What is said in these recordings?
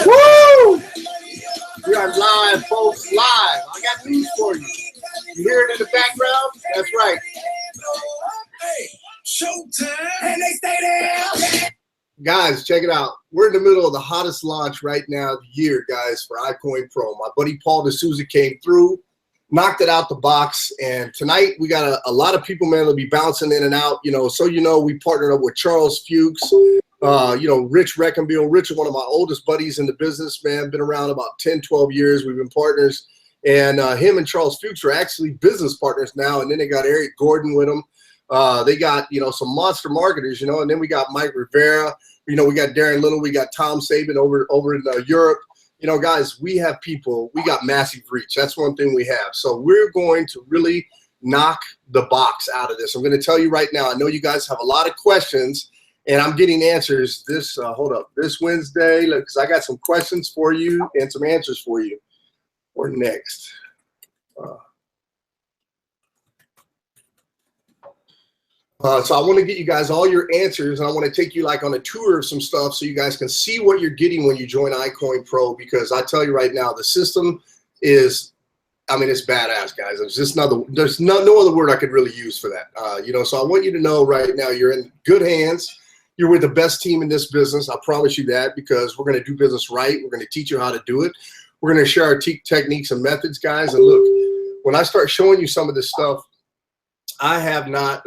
Woo! We are live, folks, live. I got news for you. You hear it in the background? That's right. Showtime. And they stay there. Guys, check it out. We're in the middle of the hottest launch right now of the year, guys, for iCoinPro. My buddy Paul D'Souza came through, knocked it out the box, and tonight we got a lot of people, man, that'll be bouncing in and out. You know, so you know, we partnered up with Charles Fuchs, Rich Reckenbill. Rich is one of my oldest buddies in the business, man. Been around about 10, 12 years. We've been partners, and him and Charles Fuchs are actually business partners now. And then they got Eric Gordon with them. They got, some monster marketers, and then we got Mike Rivera. We got Darren Little. We got Tom Saban over in Europe. Guys, we have people. We got massive reach. That's one thing we have. So we're going to really knock the box out of this. I'm going to tell you right now. I know you guys have a lot of questions, and I'm getting answers this Wednesday, because I got some questions for you and some answers for you. Or next. So I want to get you guys all your answers, and I want to take you on a tour of some stuff so you guys can see what you're getting when you join iCoinPro, because I tell you right now, the system is, it's badass, guys. There's just there's no other word I could really use for that. So I want you to know right now you're in good hands. You're with the best team in this business. I promise you that, because we're going to do business right. We're going to teach you how to do it. We're going to share our techniques and methods, guys. And look, when I start showing you some of this stuff, I have not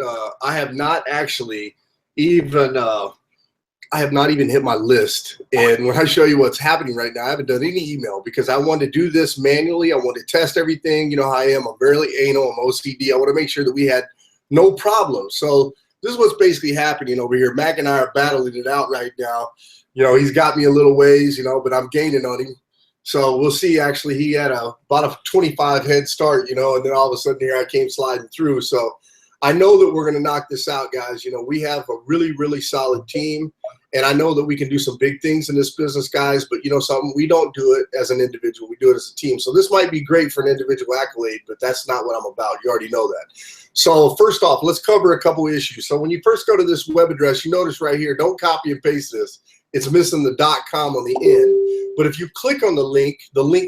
even hit my list. And when I show you what's happening right now, I haven't done any email, because I want to do this manually. I want to test everything. You know how I am. I'm very anal. I'm OCD. I want to make sure that we had no problems. So this is what's basically happening over here. Mac and I are battling it out right now. He's got me a little ways, but I'm gaining on him. So we'll see. Actually, he had about a 25 head start, and then all of a sudden here I came sliding through. So I know that we're going to knock this out, guys. We have a really, really solid team, and I know that we can do some big things in this business, guys. But something, we don't do it as an individual. We do it as a team. So this might be great for an individual accolade, but that's not what I'm about. You already know that. So first off, let's cover a couple issues. So when you first go to this web address, you notice right here, don't copy and paste this. It's missing the .com on the end. But if you click on the link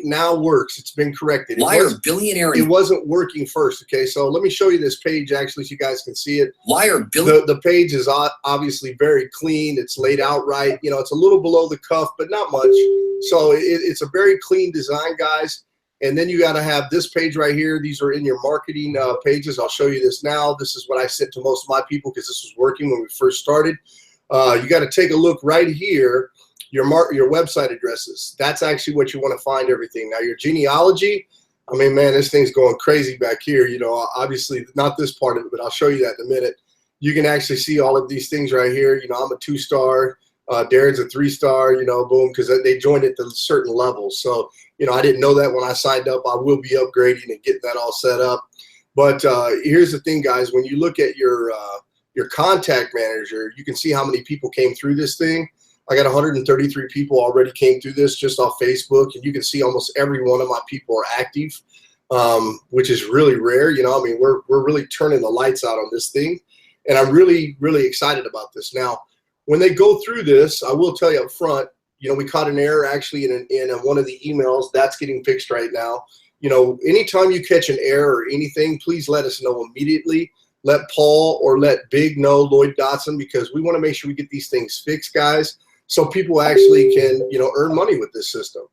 now works. It's been corrected. Liar billionaire. It wasn't working first. Okay, so let me show you this page actually, so you guys can see it. Liar billionaire. The page is obviously very clean. It's laid out right. It's a little below the cuff, but not much. So it's a very clean design, guys. And then you got to have this page right here. These are in your marketing pages. I'll show you this now. This is what I sent to most of my people, because this was working when we first started. You got to take a look right here. Your website addresses. That's actually what you want to find everything. Now your genealogy, man, this thing's going crazy back here. Obviously not this part of it, but I'll show you that in a minute. You can actually see all of these things right here. I'm a 2-star. Darren's a 3-star. Boom, because they joined at the certain levels. So I didn't know that when I signed up. I will be upgrading and getting that all set up. But here's the thing, guys. When you look at your contact manager, you can see how many people came through this thing. I got 133 people already came through this just off Facebook, and you can see almost every one of my people are active, which is really rare. We're really turning the lights out on this thing, and I'm really, really excited about this. Now, when they go through this, I will tell you up front, we caught an error actually in one of the emails. That's getting fixed right now. Anytime you catch an error or anything, please let us know immediately. Let Paul or let Big know, Lloyd Dotson, because we want to make sure we get these things fixed, guys, so people actually can, earn money with this system.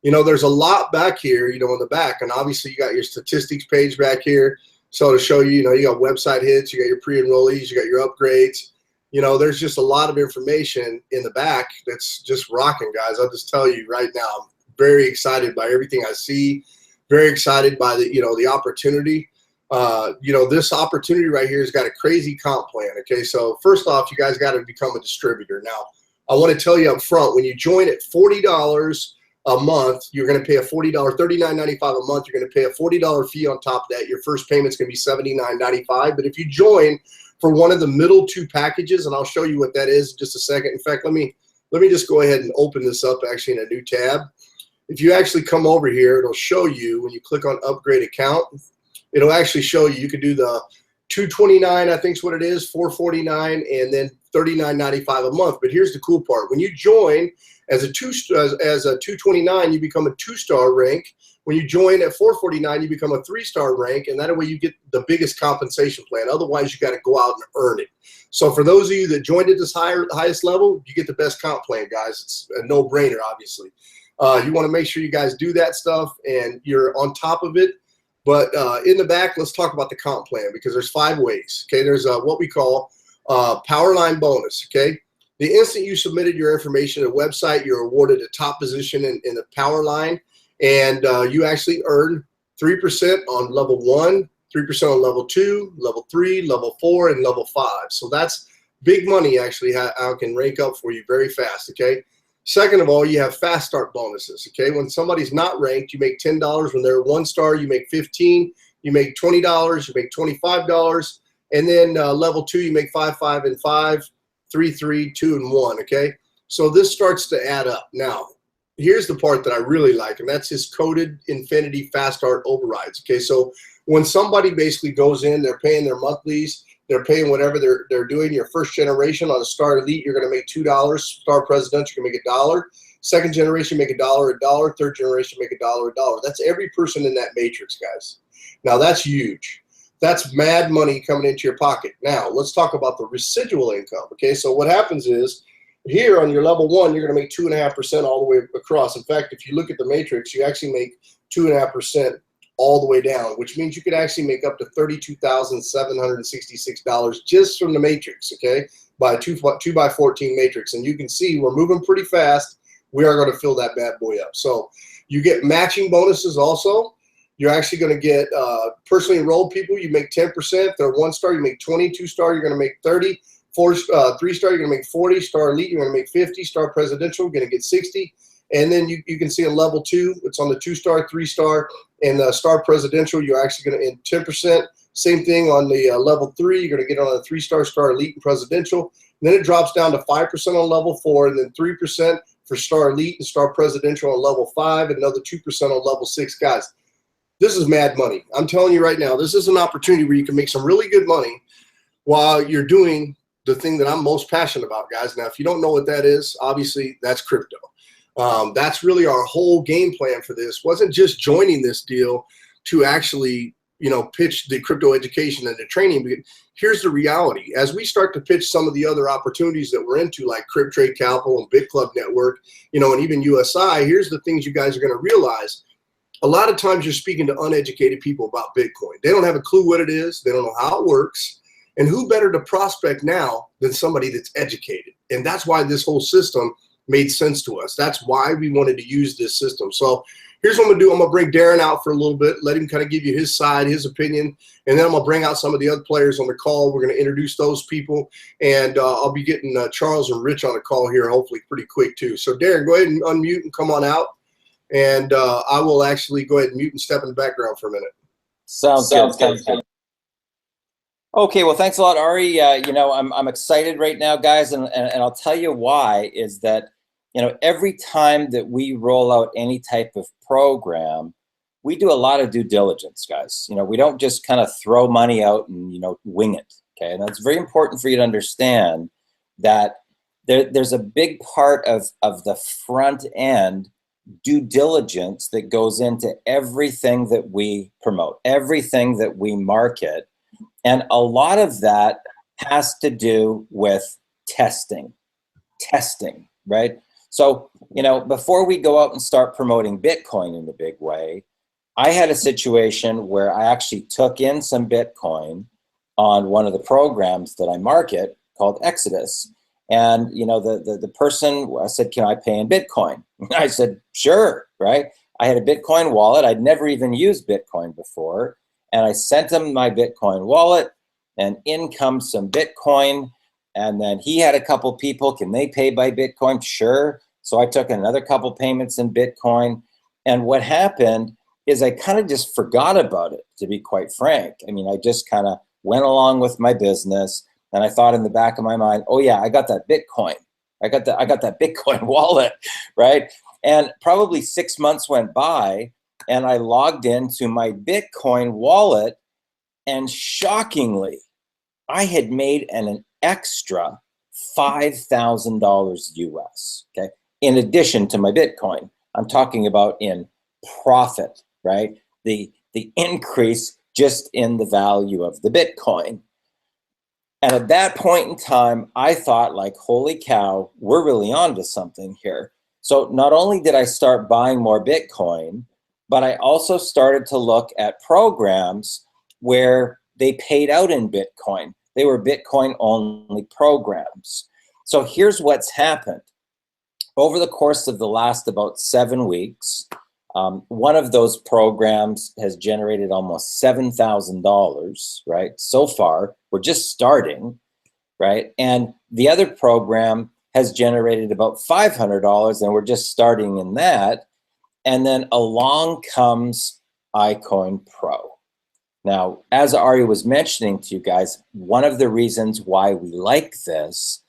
There's a lot back here, in the back, and obviously you got your statistics page back here. So to show you, you got website hits, you got your pre-enrollees, you got your upgrades. There's just a lot of information in the back that's just rocking, guys. I'll just tell you right now, I'm very excited by everything I see, very excited by the opportunity. This opportunity right here has got a crazy comp plan. Okay, so first off, you guys got to become a distributor. Now, I want to tell you up front, when you join at $40 a month, you're going to pay a $39.95 a month. You're going to pay a $40 fee on top of that. Your first payment's going to be $79.95. But if you join for one of the middle two packages, and I'll show you what that is in just a second. In fact, let me just go ahead and open this up actually in a new tab. If you actually come over here, it'll show you when you click on upgrade account, it'll actually show you, you can do the $229, I think is what it is, $449, and then $39.95 a month. But here's the cool part: when you join as a 229, you become a 2-star rank. When you join at $449, you become a 3-star rank, and that way you get the biggest compensation plan. Otherwise, you got to go out and earn it. So for those of you that joined at this highest level, you get the best comp plan, guys. It's a no-brainer, obviously. You want to make sure you guys do that stuff and you're on top of it. But in the back, let's talk about the comp plan, because there's 5 ways. Okay, there's what we call Powerline bonus. Okay, the instant you submitted your information to the website, you're awarded a top position in the Powerline, and you actually earn 3% on level 1, 3% on level 2, level 3, level 4, and level 5. So that's big money, actually, how it can rank up for you very fast. Okay. Second of all, you have fast start bonuses. Okay, when somebody's not ranked, you make $10. When they're 1-star, you make $15. You make $20. You make $25, and then level 2, you make 5, 5, and 5, 3, 3, 2, and 1. Okay, so this starts to add up. Now, here's the part that I really like, and that's his coded infinity fast start overrides. Okay, so when somebody basically goes in, they're paying their monthlies. They're paying whatever they're doing. Your first generation on a Star Elite, you're going to make $2. Star Presidential, you're going to make $1. Second generation, make $1, $1. Third generation, make $1, $1. That's every person in that matrix, guys. Now, that's huge. That's mad money coming into your pocket. Now, let's talk about the residual income. Okay, so what happens is here on your level 1, you're going to make 2.5% all the way across. In fact, if you look at the matrix, you actually make 2.5% all the way down, which means you could actually make up to $32,766 just from the matrix, okay, by a 2x14 matrix. And you can see we're moving pretty fast. We are going to fill that bad boy up. So you get matching bonuses also. You're actually going to get personally enrolled people. You make 10%. If they're 1-star, you make 20. 2-star, you're going to make 30. 3-star, you're going to make 40. Star Elite, you're going to make 50. Star Presidential, you're going to get 60. And then you can see a level 2, it's on the 2-star, 3-star, and the Star Presidential, you're actually going to in 10%. Same thing on the level 3, you're going to get on a 3-star, Star Elite, and Presidential. And then it drops down to 5% on level 4, and then 3% for Star Elite and Star Presidential on level 5, and another 2% on level 6. Guys, this is mad money. I'm telling you right now, this is an opportunity where you can make some really good money while you're doing the thing that I'm most passionate about, guys. Now, if you don't know what that is, obviously that's crypto. That's really our whole game plan for this. Wasn't just joining this deal to actually, pitch the crypto education and the training. But here's the reality. As we start to pitch some of the other opportunities that we're into, like Crypt Trade Capital and Bit Club Network, and even USI, here's the things you guys are going to realize. A lot of times you're speaking to uneducated people about Bitcoin. They don't have a clue what it is. They don't know how it works. And who better to prospect now than somebody that's educated? And that's why this whole system made sense to us. That's why we wanted to use this system. So here's what I'm gonna do. I'm gonna bring Darren out for a little bit, let him kind of give you his side, his opinion, and then I'm gonna bring out some of the other players on the call. We're gonna introduce those people, and I'll be getting Charles and Rich on the call here, hopefully pretty quick too. So Darren, go ahead and unmute and come on out, and I will actually go ahead and mute and step in the background for a minute. Sounds good. Okay, well, thanks a lot, Ari. I'm excited right now, guys, and I'll tell you why. Is that every time that we roll out any type of program, we do a lot of due diligence, guys. We don't just kind of throw money out and wing it. Okay, and that's very important for you to understand that there's a big part of the front end due diligence that goes into everything that we promote, everything that we market. And a lot of that has to do with testing, right? So, before we go out and start promoting Bitcoin in a big way, I had a situation where I actually took in some Bitcoin on one of the programs that I market called Exodus. And, the person said, "Can I pay in Bitcoin?" I said, "Sure," right? I had a Bitcoin wallet. I'd never even used Bitcoin before. And I sent him my Bitcoin wallet, and in comes some Bitcoin. And then he had a couple people, "Can they pay by Bitcoin?" "Sure." So I took another couple payments in Bitcoin. And what happened is I kind of just forgot about it, to be quite frank. I mean, I just kind of went along with my business. And I thought in the back of my mind, "Oh yeah, I got that Bitcoin. I got that Bitcoin wallet," right? And probably 6 months went by, and I logged into my Bitcoin wallet, And shockingly, I had made an extra $5,000 US, okay? In addition to my Bitcoin, I'm talking about in profit, right? The increase just in the value of the Bitcoin. And at that point in time, I thought like, holy cow, we're really onto something here. So not only did I start buying more Bitcoin, but I also started to look at programs where they paid out in Bitcoin. They were Bitcoin only programs. So here's what's happened. Over the course of the last about 7 weeks, one of those programs has generated almost $7,000, right? So far, we're just starting, right? And the other program has generated about $500, and we're just starting in that. And then along comes iCoinPro. Now, as Ari was mentioning to you guys, one of the reasons why we like this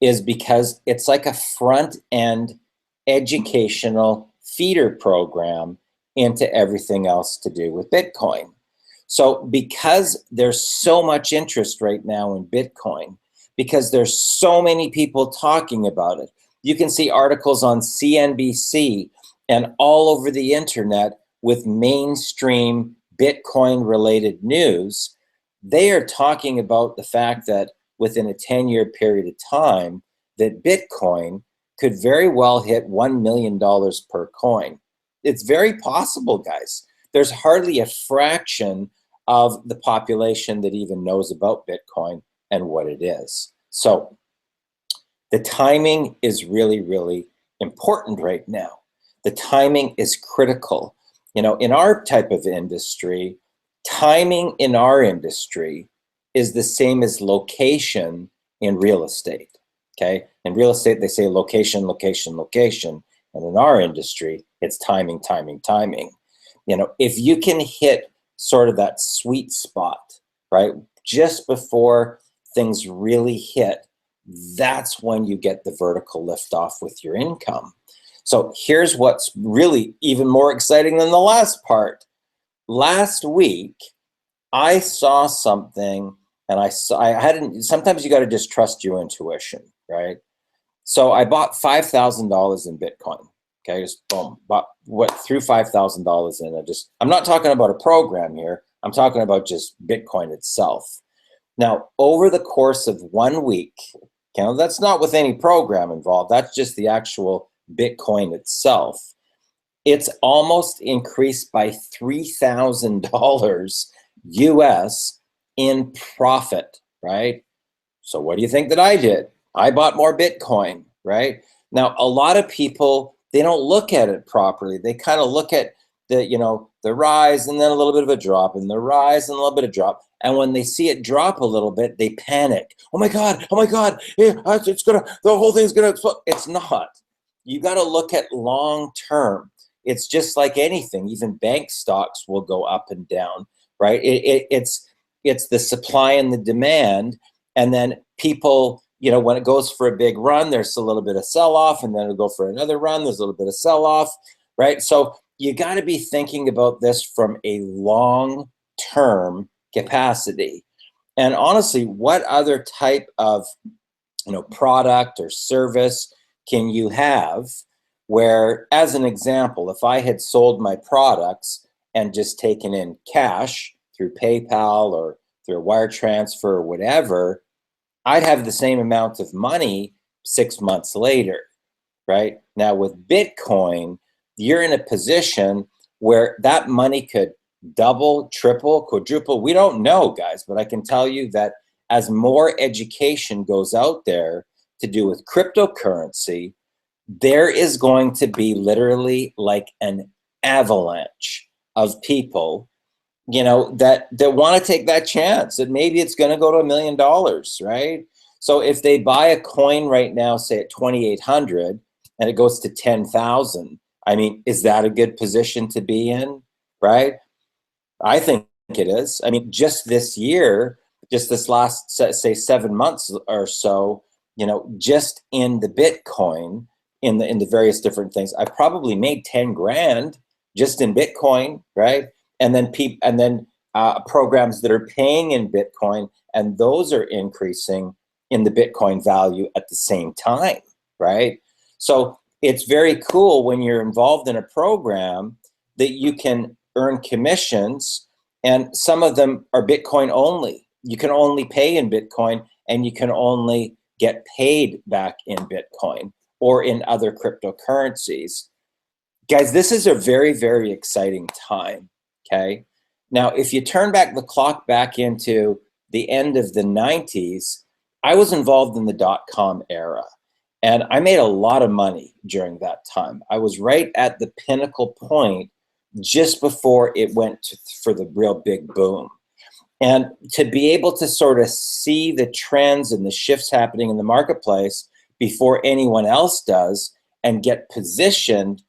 is because it's like a front-end educational feeder program into everything else to do with Bitcoin. So because there's so much interest right now in Bitcoin, because there's so many people talking about it, you can see articles on CNBC and all over the internet with mainstream Bitcoin-related news. They are talking about the fact that within a 10-year period of time, that Bitcoin could very well hit $1 million per coin. It's very possible, guys. There's hardly a fraction of the population that even knows about Bitcoin and what it is. So the timing is really, really important right now. The timing is critical. You know, in our type of industry, timing in our industry is the same as location in real estate, okay? In real estate, they say location, location, location. And in our industry, it's timing, timing, timing. You know, if you can hit sort of that sweet spot, right, just before things really hit, that's when you get the vertical lift off with your income. So here's what's really even more exciting than the last part. Last week, I saw something, and sometimes you got to just trust your intuition, right? So I bought $5,000 in Bitcoin. Okay, just boom, threw $5,000 in. I'm not talking about a program here. I'm talking about just Bitcoin itself. Now, over the course of 1 week, okay, that's not with any program involved. That's just the actual Bitcoin itself. It's almost increased by $3,000 US in profit, right? So what do you think that I did? I bought more Bitcoin, right? Now, a lot of people, they don't look at it properly. They kind of look at the rise and then a little bit of a drop and the rise and a little bit of drop. And when they see it drop a little bit, they panic. Oh my God, the whole thing's gonna explode. It's not. You got to look at long term. It's just like anything. Even bank stocks will go up and down, right? It's the supply and the demand. And then people, when it goes for a big run, there's a little bit of sell-off, and then it'll go for another run, there's a little bit of sell-off, right? So you got to be thinking about this from a long-term capacity. And honestly, what other type of product or service can you have where, as an example, if I had sold my products and just taken in cash through PayPal or through a wire transfer or whatever, I'd have the same amount of money 6 months later, right? Now with Bitcoin, you're in a position where that money could double, triple, quadruple. We don't know, guys, but I can tell you that as more education goes out there to do with cryptocurrency, there is going to be literally like an avalanche of people that want to take that chance, that maybe it's going to go to $1 million, right? So if they buy a coin right now, say at 2,800, and it goes to 10,000, I mean, is that a good position to be in, right? I think it is. I mean, just this year, just this last, say 7 months or so, just in the Bitcoin, in the various different things, I probably made 10 grand just in Bitcoin, right? And then programs that are paying in Bitcoin, and those are increasing in the Bitcoin value at the same time, right? So it's very cool when you're involved in a program that you can earn commissions, and some of them are Bitcoin only. You can only pay in Bitcoin, and you can only get paid back in Bitcoin or in other cryptocurrencies. Guys, this is a very, very exciting time, okay? Now, if you turn back the clock back into the end of the 90s, I was involved in the dot-com era, and I made a lot of money during that time. I was right at the pinnacle point just before it went for the real big boom. And to be able to sort of see the trends and the shifts happening in the marketplace before anyone else does and get positioned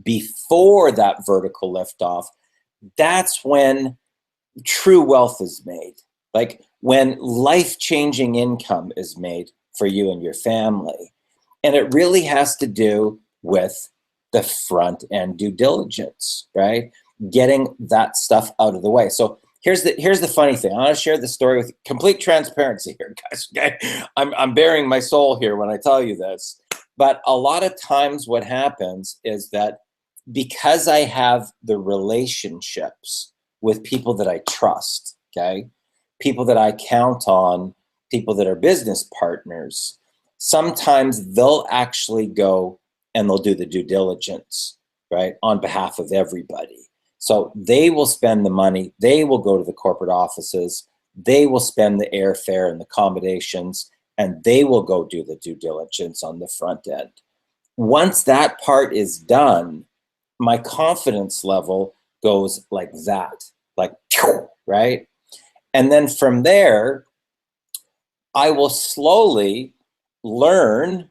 before that vertical liftoff, that's when true wealth is made. Like when life-changing income is made for you and your family. And it really has to do with the front end due diligence, right? Getting that stuff out of the way. So here's the funny thing. I want to share the story with complete transparency here, guys. Okay? I'm bearing my soul here when I tell you this. But a lot of times what happens is that because I have the relationships with people that I trust, okay, people that I count on, people that are business partners, sometimes they'll actually go and they'll do the due diligence, right, on behalf of everybody. So they will spend the money, they will go to the corporate offices, they will spend the airfare and the accommodations, and they will go do the due diligence on the front end. Once that part is done, my confidence level goes like that, like, right? And then from there, I will slowly learn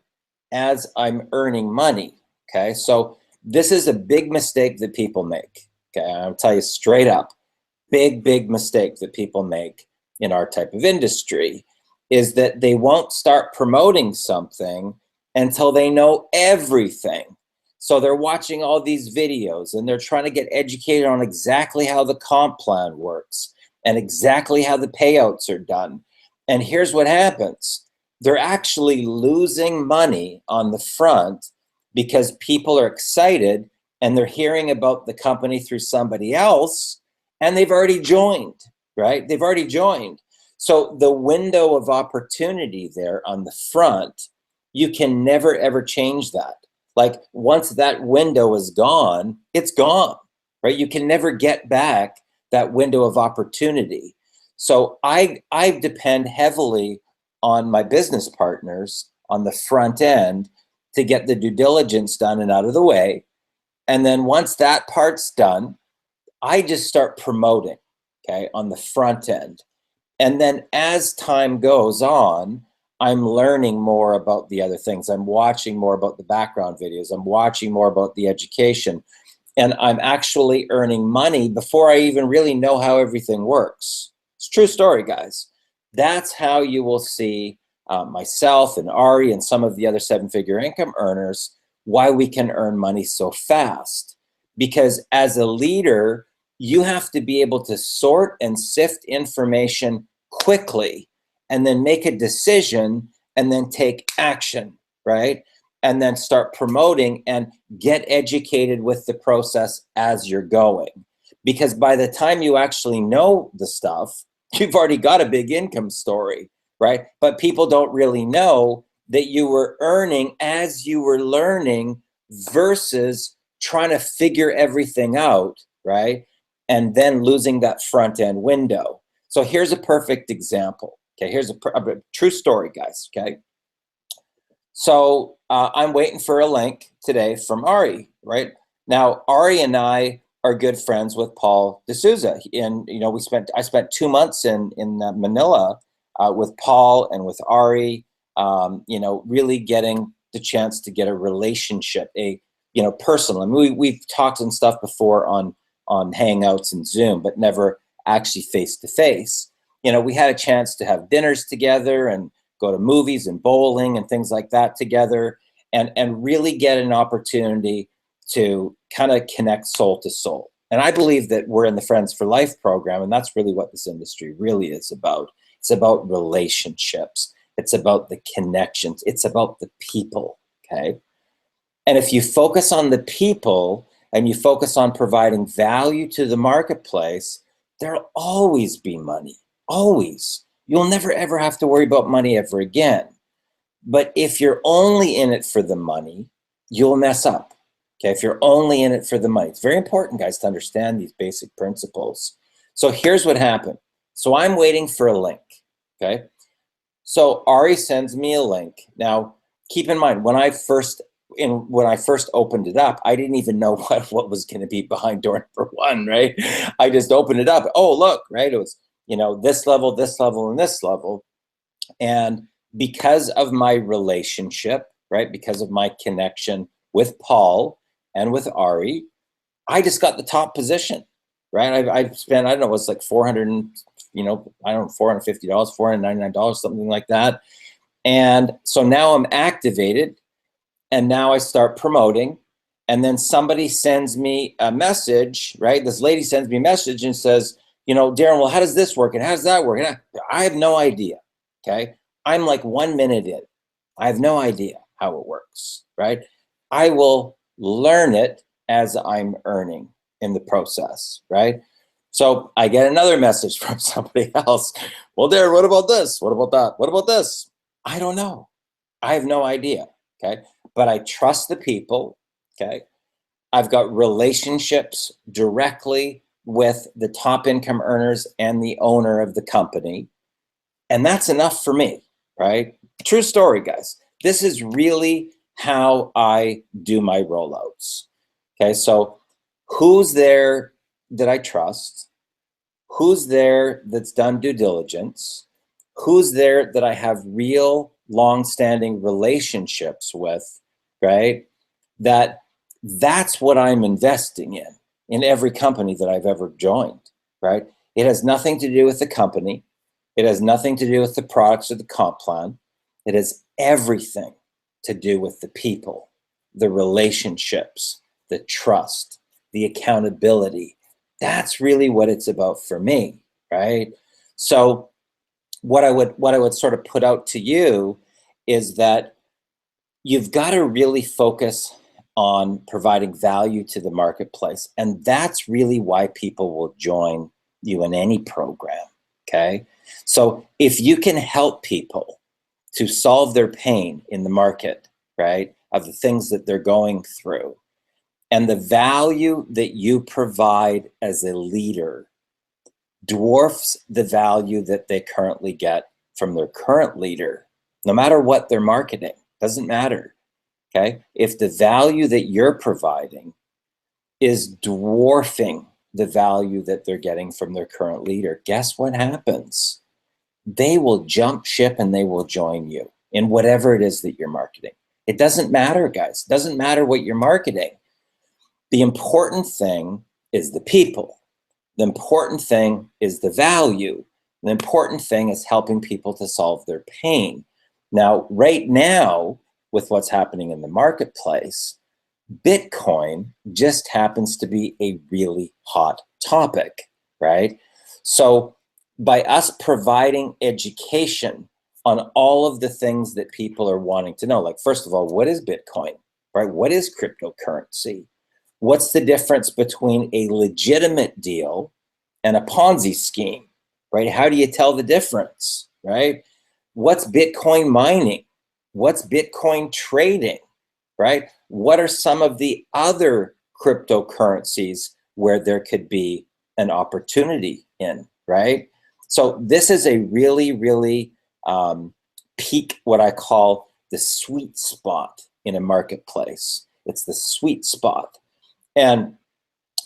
as I'm earning money, okay? So this is a big mistake that people make, okay? I'll tell you straight up, big, big mistake that people make in our type of industry is that they won't start promoting something until they know everything. So they're watching all these videos and they're trying to get educated on exactly how the comp plan works and exactly how the payouts are done. And here's what happens. They're actually losing money on the front because people are excited and they're hearing about the company through somebody else and they've already joined, right? They've already joined. So the window of opportunity there on the front, you can never ever change that. Like once that window is gone, it's gone, right? You can never get back that window of opportunity. So I depend heavily on my business partners on the front end to get the due diligence done and out of the way. And then once that part's done, I just start promoting, okay, on the front end. And then as time goes on, I'm learning more about the other things. I'm watching more about the background videos. I'm watching more about the education. And I'm actually earning money before I even really know how everything works. It's a true story, guys. That's how you will see myself and Ari and some of the other seven-figure income earners, why we can earn money so fast. Because as a leader, you have to be able to sort and sift information quickly and then make a decision and then take action, right? And then start promoting and get educated with the process as you're going. Because by the time you actually know the stuff, you've already got a big income story, right? But people don't really know that you were earning as you were learning versus trying to figure everything out, right? And then losing that front end window. So here's a perfect example. Okay, here's a true story, guys, okay? So I'm waiting for a link today from Ari, right? Now, Ari and I are good friends with Paul D'Souza. And, you know, I spent 2 months in Manila with Paul and with Ari, you know, really getting the chance to get a relationship, personal. I mean, we've talked and stuff before on Hangouts and Zoom, but never actually face to face. You know, we had a chance to have dinners together and go to movies and bowling and things like that together, and really get an opportunity to kind of connect soul to soul. And I believe that we're in the Friends for Life program, and that's really what this industry really is about. It's about relationships. It's about the connections. It's about the people, okay? And if you focus on the people and you focus on providing value to the marketplace, there'll always be money, always. You'll never, ever have to worry about money ever again. But if you're only in it for the money, you'll mess up. Okay, if you're only in it for the money. It's very important, guys, to understand these basic principles. So here's what happened. So I'm waiting for a link, okay? So Ari sends me a link. Now, keep in mind, when I first opened it up, I didn't even know what was going to be behind door number 1, right? I just opened it up. Oh, look, right? It was, this level, and this level. And because of my relationship, right? Because of my connection with Paul and with Ari, I just got the top position, right? I spent, I don't know, it was like $450, $499, something like that. And so now I'm activated, and now I start promoting, and then somebody sends me a message, right? This lady sends me a message and says, Darren, well, how does this work? And how does that work? And I have no idea, okay? I'm like 1 minute in. I have no idea how it works, right? I will learn it as I'm earning in the process, right? So I get another message from somebody else. Well, Darren, what about this? What about that? What about this? I don't know. I have no idea, okay? But I trust the people, okay? I've got relationships directly with the top income earners and the owner of the company. And that's enough for me, right? True story, guys. This is really how I do my rollouts. Okay, so who's there that I trust? Who's there that's done due diligence? Who's there that I have real long-standing relationships with, right? That's what I'm investing in every company that I've ever joined, right? It has nothing to do with the company. It has nothing to do with the products or the comp plan. It has everything to do with the people, the relationships, the trust, the accountability. That's really what it's about for me, right? So what I would sort of put out to you is that you've got to really focus on providing value to the marketplace. And that's really why people will join you in any program, okay? So if you can help people to solve their pain in the market, right, of the things that they're going through, and the value that you provide as a leader dwarfs the value that they currently get from their current leader, no matter what they're marketing, doesn't matter, okay? If the value that you're providing is dwarfing the value that they're getting from their current leader, guess what happens? They will jump ship and they will join you in whatever it is that you're marketing. It doesn't matter, guys. It doesn't matter what you're marketing. The important thing is the people. The important thing is the value. The important thing is helping people to solve their pain. Now, right now, with what's happening in the marketplace, Bitcoin just happens to be a really hot topic, right? So by us providing education on all of the things that people are wanting to know, like, first of all, what is Bitcoin, right? What is cryptocurrency? What's the difference between a legitimate deal and a Ponzi scheme, right? How do you tell the difference, right? What's Bitcoin mining? What's Bitcoin trading, right? What are some of the other cryptocurrencies where there could be an opportunity in, right? So this is a really, really peak, what I call the sweet spot in a marketplace. It's the sweet spot. And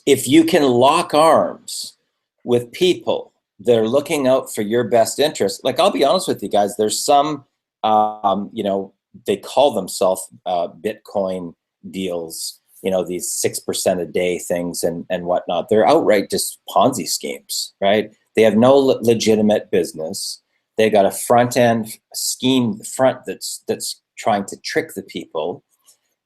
if you can lock arms with people that are looking out for your best interest, like, I'll be honest with you guys, there's some, they call themselves Bitcoin deals, these 6% a day things and whatnot. They're outright just Ponzi schemes, right? They have no legitimate business. They got a front end scheme that's trying to trick the people.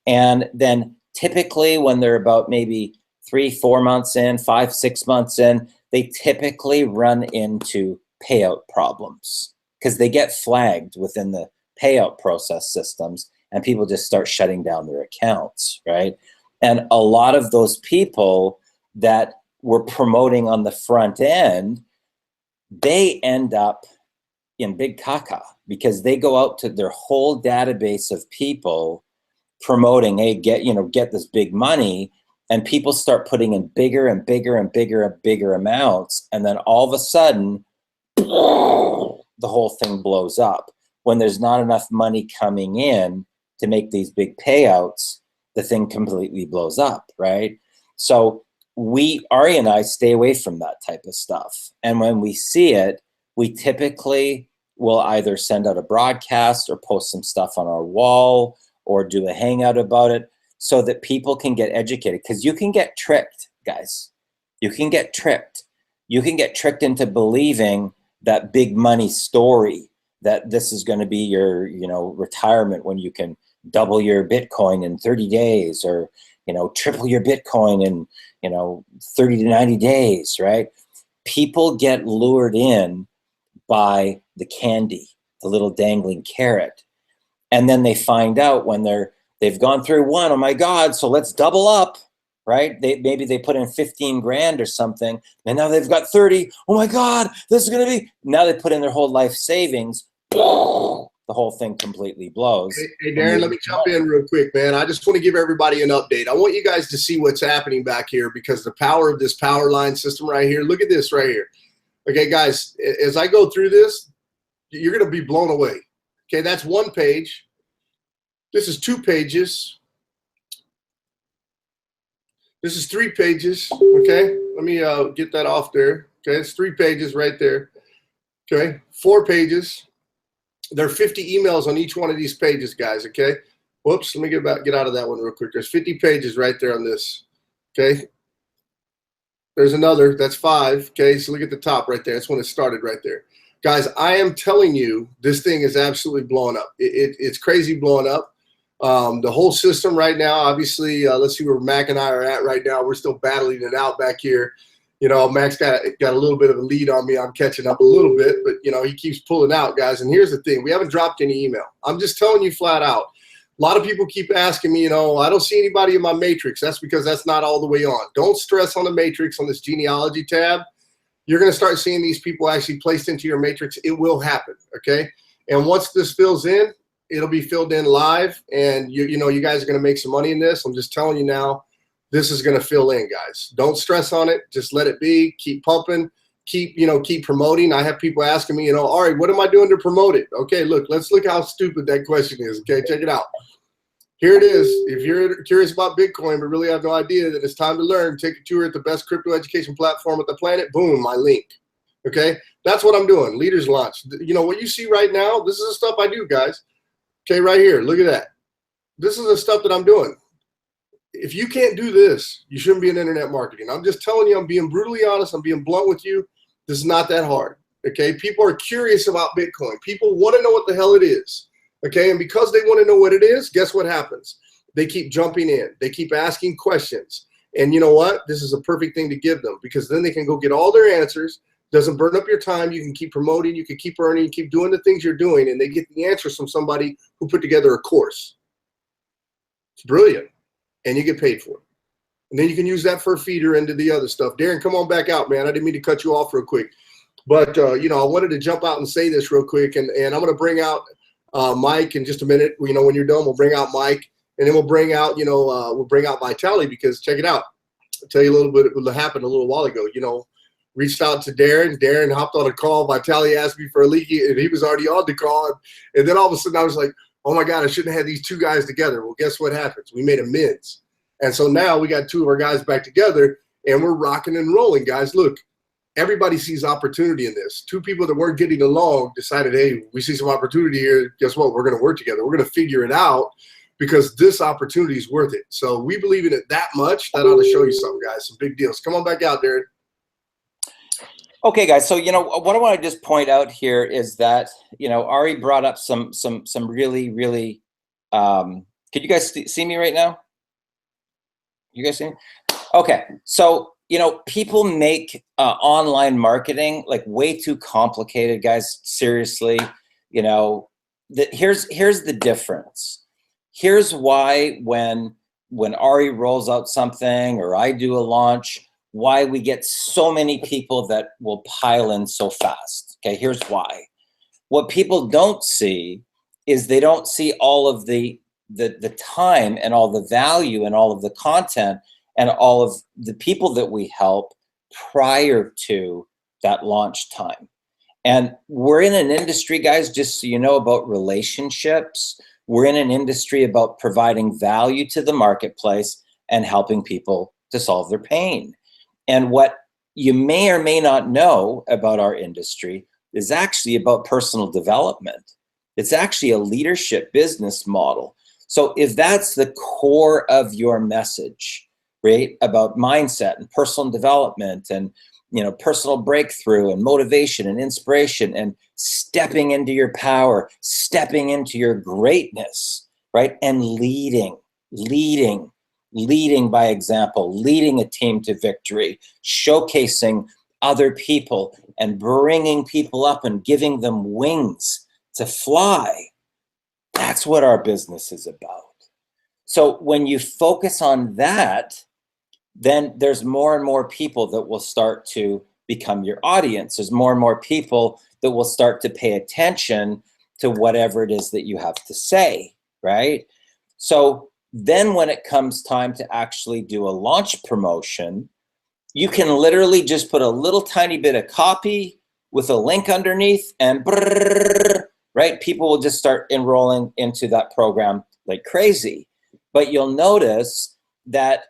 And then typically when they're about maybe 3-4 months in, 5-6 months in, they typically run into payout problems because they get flagged within the payout process systems and people just start shutting down their accounts, right? And a lot of those people that were promoting on the front end, they end up in big caca because they go out to their whole database of people promoting, hey, get this big money, and people start putting in bigger and bigger and bigger and bigger amounts, and then all of a sudden, the whole thing blows up. When there's not enough money coming in to make these big payouts, the thing completely blows up, right? So Ari and I stay away from that type of stuff. And when we see it, we typically will either send out a broadcast or post some stuff on our wall or do a hangout about it so that people can get educated. Because you can get tricked, guys. You can get tricked. You can get tricked into believing that big money story, that this is going to be your, retirement when you can double your Bitcoin in 30 days or, triple your Bitcoin in, 30 to 90 days, right? People get lured in by the candy, the little dangling carrot. And then they find out when they've gone through one, oh my God, so let's double up, right? Maybe they put in 15 grand or something, and now they've got 30. Oh my God, this is gonna be, now they put in their whole life savings, the whole thing completely blows. Hey Darren, let me jump in real quick, man. I just want to give everybody an update. I want you guys to see what's happening back here because the power of this Powerline system right here, look at this right here. Okay, guys, as I go through this, you're gonna be blown away. Okay, that's one page. This is 2 pages. This is 3 pages. Okay, let me get that off there. Okay, it's 3 pages right there. Okay, 4 pages. There are 50 emails on each one of these pages, guys. Okay, whoops, let me get out of that one real quick. There's 50 pages right there on this. Okay, there's another. That's 5. Okay, so look at the top right there. That's when it started right there. Guys, I am telling you, this thing is absolutely blowing up. It's crazy blowing up. The whole system right now, obviously, let's see where Mac and I are at right now. We're still battling it out back here. Mac's got a little bit of a lead on me. I'm catching up a little bit, but, he keeps pulling out, guys. And here's the thing. We haven't dropped any email. I'm just telling you flat out. A lot of people keep asking me, I don't see anybody in my matrix. That's because that's not all the way on. Don't stress on the matrix on this genealogy tab. You're going to start seeing these people actually placed into your matrix. It will happen, okay? And once this fills in, it'll be filled in live, and you guys are going to make some money in this. I'm just telling you now, this is going to fill in, guys. Don't stress on it. Just let it be. Keep pumping. Keep promoting. I have people asking me, all right, what am I doing to promote it? Okay, let's look how stupid that question is. Okay, check it out. Here it is. If you're curious about Bitcoin but really have no idea that it's time to learn, take a tour at the best crypto education platform on the planet. Boom, my link. Okay, that's what I'm doing. Leaders Launch. What you see right now, this is the stuff I do, guys. Okay, right here. Look at that. This is the stuff that I'm doing. If you can't do this, you shouldn't be in internet marketing. I'm just telling you, I'm being brutally honest. I'm being blunt with you. This is not that hard. Okay, people are curious about Bitcoin. People want to know what the hell it is. Okay, and because they want to know what it is, guess what happens? They keep jumping in. They keep asking questions. And you know what? This is a perfect thing to give them because then they can go get all their answers. Doesn't burn up your time. You can keep promoting. You can keep earning. You keep doing the things you're doing, and they get the answers from somebody who put together a course. It's brilliant, and you get paid for it. And then you can use that for a feeder into the other stuff. Darren, come on back out, man. I didn't mean to cut you off real quick. But, I wanted to jump out and say this real quick, and I'm going to bring out Mike in just a minute. When you're done, we'll bring out Mike, and then we'll bring out, Vitaly because check it out. I'll tell you a little bit what happened a little while ago. Reached out to Darren. Darren hopped on a call. Vitaly asked me for a leaky, and he was already on the call. And then all of a sudden, I was like, oh, my God, I shouldn't have had these 2 guys together. Well, guess what happens? We made amends. And so now we got 2 of our guys back together, and we're rocking and rolling, guys. Look, everybody sees opportunity in this. 2 people that weren't getting along decided, hey, we see some opportunity here. Guess what? We're going to work together. We're going to figure it out because this opportunity is worth it. So we believe in it that much that ought to show you something, guys. Some big deals. Come on back out, Darren. Okay, guys. So what I want to just point out here is that Ari brought up some really really. Can you guys see me right now? You guys see me? Okay, so people make online marketing way too complicated, guys. Seriously, here's the difference. Here's why when Ari rolls out something or I do a launch, why we get so many people that will pile in so fast. Okay, here's why. What people don't see is they don't see all of the time and all the value and all of the content and all of the people that we help prior to that launch time. And we're in an industry, guys, just so you know, about relationships. We're in an industry about providing value to the marketplace and helping people to solve their pain. And what you may or may not know about our industry is actually about personal development. It's actually a leadership business model. So if that's the core of your message, right, about mindset and personal development and personal breakthrough and motivation and inspiration and stepping into your power, stepping into your greatness, right, and leading by example, leading a team to victory, showcasing other people and bringing people up and giving them wings to fly. That's what our business is about. So when you focus on that, then there's more and more people that will start to become your audience. There's more and more people that will start to pay attention to whatever it is that you have to say, right? So then when it comes time to actually do a launch promotion, you can literally just put a little tiny bit of copy with a link underneath and right? People will just start enrolling into that program like crazy. But you'll notice that,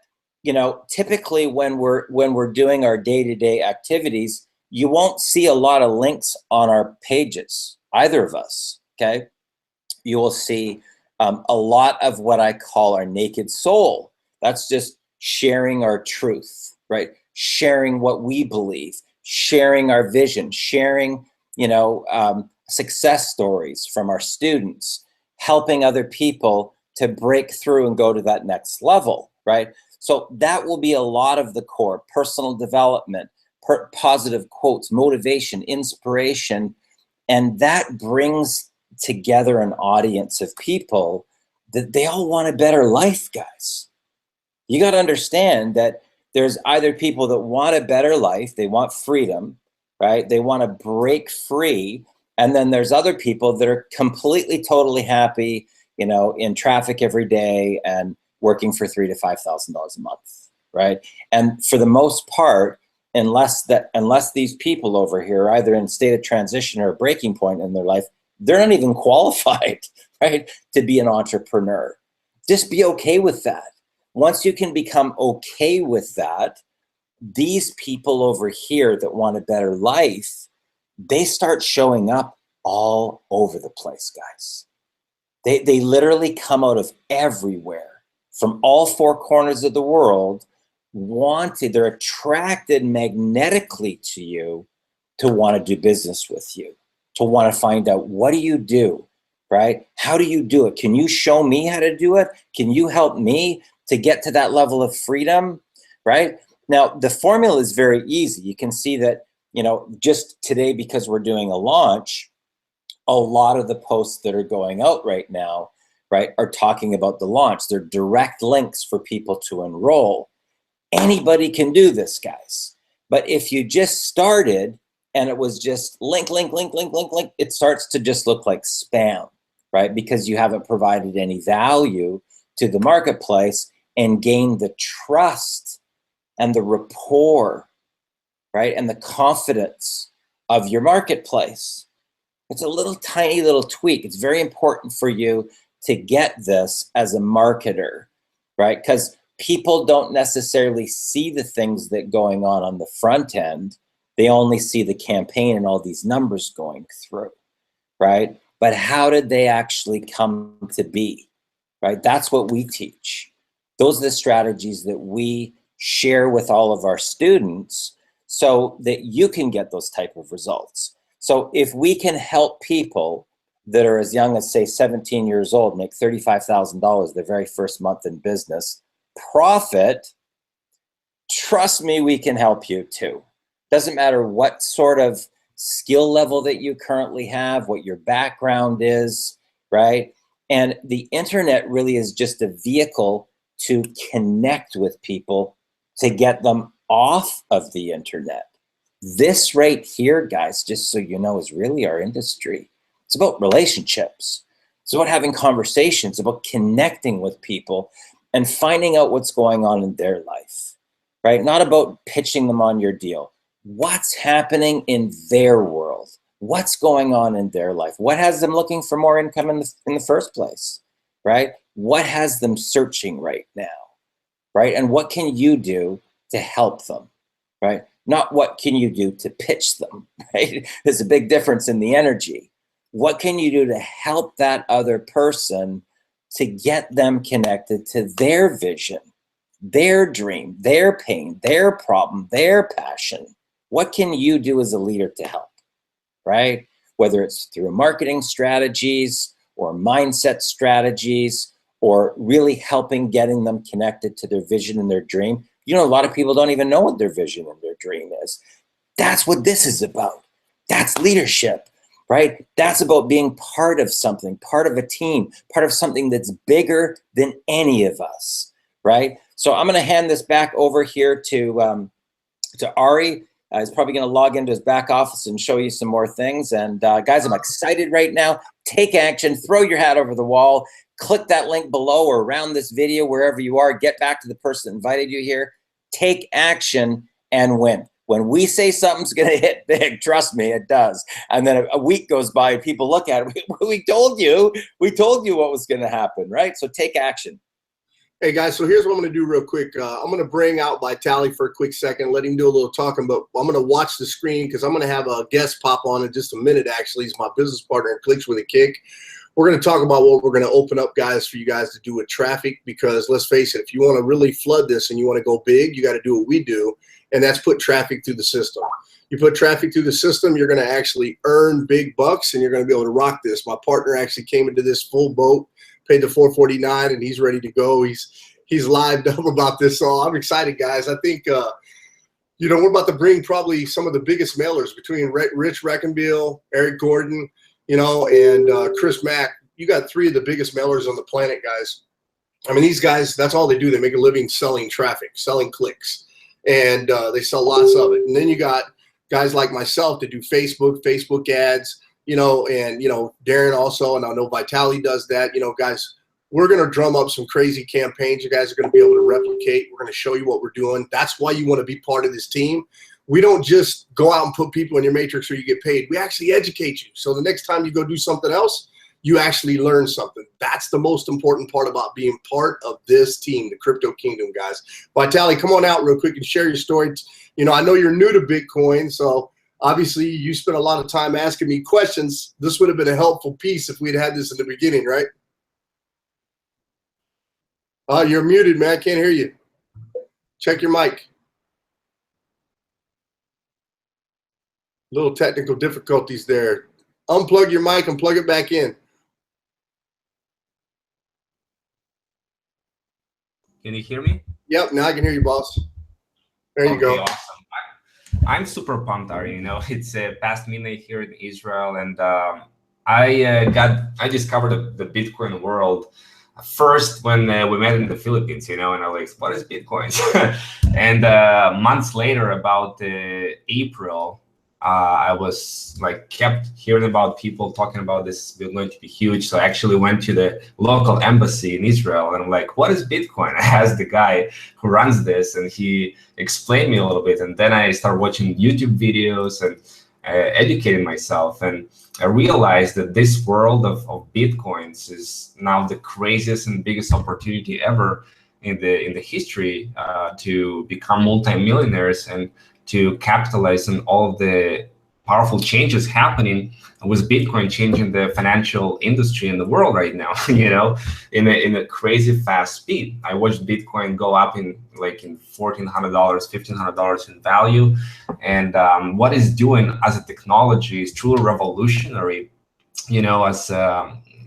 typically when we're doing our day-to-day activities, you won't see a lot of links on our pages, either of us, okay? You will see a lot of what I call our naked soul. That's just sharing our truth, right? Sharing what we believe, sharing our vision, sharing, success stories from our students, helping other people to break through and go to that next level, right? So that will be a lot of the core: personal development, positive quotes, motivation, inspiration, and that brings together an audience of people that they all want a better life, guys. You got to understand that there's either people that want a better life, they want freedom, right? They want to break free. And then there's other people that are completely, totally happy, in traffic every day and working for $3,000 to $5,000 a month, right? And for the most part, unless these people over here are either in a state of transition or a breaking point in their life, they're not even qualified, right, to be an entrepreneur. Just be okay with that. Once you can become okay with that, these people over here that want a better life, they start showing up all over the place, guys. They literally come out of everywhere, from all four corners of the world, they're attracted magnetically to you to want to do business with you, to want to find out, what do you do, right? How do you do it? Can you show me how to do it? Can you help me to get to that level of freedom, right? Now, the formula is very easy. You can see that, just today, because we're doing a launch, a lot of the posts that are going out right now, right, are talking about the launch. They're direct links for people to enroll. Anybody can do this, guys. But if you just started and it was just link, it starts to just look like spam, right? Because you haven't provided any value to the marketplace and gained the trust and the rapport, right, and the confidence of your marketplace. It's a little tiny little tweak. It's very important for you to get this as a marketer, right? Because people don't necessarily see the things that going on the front end. They only see the campaign and all these numbers going through, right? But how did they actually come to be, right? That's what we teach. Those are the strategies that we share with all of our students so that you can get those type of results. So if we can help people that are as young as, say, 17 years old make $35,000 their very first month in business, profit trust me, we can help you too. Doesn't matter what sort of skill level that you currently have, what your background is, right? And the internet really is just a vehicle to connect with people, to get them off of the internet. This right here, guys, just so you know, is really our industry. It's about relationships. It's about having conversations, about connecting with people and finding out what's going on in their life, right? Not about pitching them on your deal. What's happening in their world? What's going on in their life? What has them looking for more income in the first place, right? What has them searching right now, right? And what can you do to help them, right? Not what can you do to pitch them, right? There's a big difference in the energy. What can you do to help that other person to get them connected to their vision, their dream, their pain, their problem, their passion? What can you do as a leader to help, right? Whether it's through marketing strategies or mindset strategies or really helping getting them connected to their vision and their dream. You know, a lot of people don't even know what their vision and their dream is. That's what this is about. That's leadership, right? That's about being part of something, part of a team, part of something that's bigger than any of us, right? So I'm going to hand this back over here to Ari. He's probably going to log into his back office and show you some more things. And guys, I'm excited right now. Take action, throw your hat over the wall, click that link below or around this video, wherever you are, get back to the person that invited you here, take action and win. When we say something's going to hit big, trust me, it does. And then a week goes by and people look at it. We told you what was going to happen, right? So take action. Hey guys, so here's what I'm going to do real quick. I'm going to bring out Vitaly for a quick second, let him do a little talking, but I'm going to watch the screen because I'm going to have a guest pop on in just a minute. Actually, he's my business partner in Clicks with a Kick. We're going to talk about what we're going to open up, guys, for you guys to do with traffic, because let's face it, if you want to really flood this and you want to go big, you got to do what we do, and that's put traffic through the system. You put traffic through the system, you're going to actually earn big bucks, and you're going to be able to rock this. My partner actually came into this full boat, paid the $449, and he's ready to go. He's lived up about this, so I'm excited, guys. I think you know, we're about to bring probably some of the biggest mailers between Rich Reckenbill, Eric Gordon, you know, and Chris Mack. You got three of the biggest mailers on the planet, guys. I mean, these guys, that's all they do. They make a living selling traffic, selling clicks, and they sell lots of it. And then you got guys like myself that do Facebook ads, you know, and, you know, Darren also, and I know Vitaly does that. You know, guys, we're going to drum up some crazy campaigns you guys are going to be able to replicate. We're going to show you what we're doing. That's why you want to be part of this team. We don't just go out and put people in your matrix so you get paid. We actually educate you. So the next time you go do something else, you actually learn something. That's the most important part about being part of this team, the Crypto Kingdom, guys. Vitaly, come on out real quick and share your story. You know, I know you're new to Bitcoin, so obviously you spent a lot of time asking me questions. This would have been a helpful piece if we'd had this in the beginning, right? You're muted, man. I can't hear you. Check your mic. Little technical difficulties there. Unplug your mic and plug it back in. Can you hear me? Yep, now I can hear you, boss. There you go. Awesome. I'm super pumped, Ari. You know, it's past midnight here in Israel, and I discovered the Bitcoin world first when we met in the Philippines, you know, and I was like, what is Bitcoin? And months later, about April, I was like kept hearing about people talking about this going to be huge. So I actually went to the local embassy in Israel, and I'm like, what is Bitcoin? I asked the guy who runs this, and he explained me a little bit. And then I started watching YouTube videos and educating myself, and I realized that this world of Bitcoins is now the craziest and biggest opportunity ever in the history to become multimillionaires and to capitalize on all of the powerful changes happening with Bitcoin changing the financial industry in the world right now, you know, in a crazy fast speed. I watched Bitcoin go up in $1,400, $1,500 in value. And what it's doing as a technology is truly revolutionary, you know, as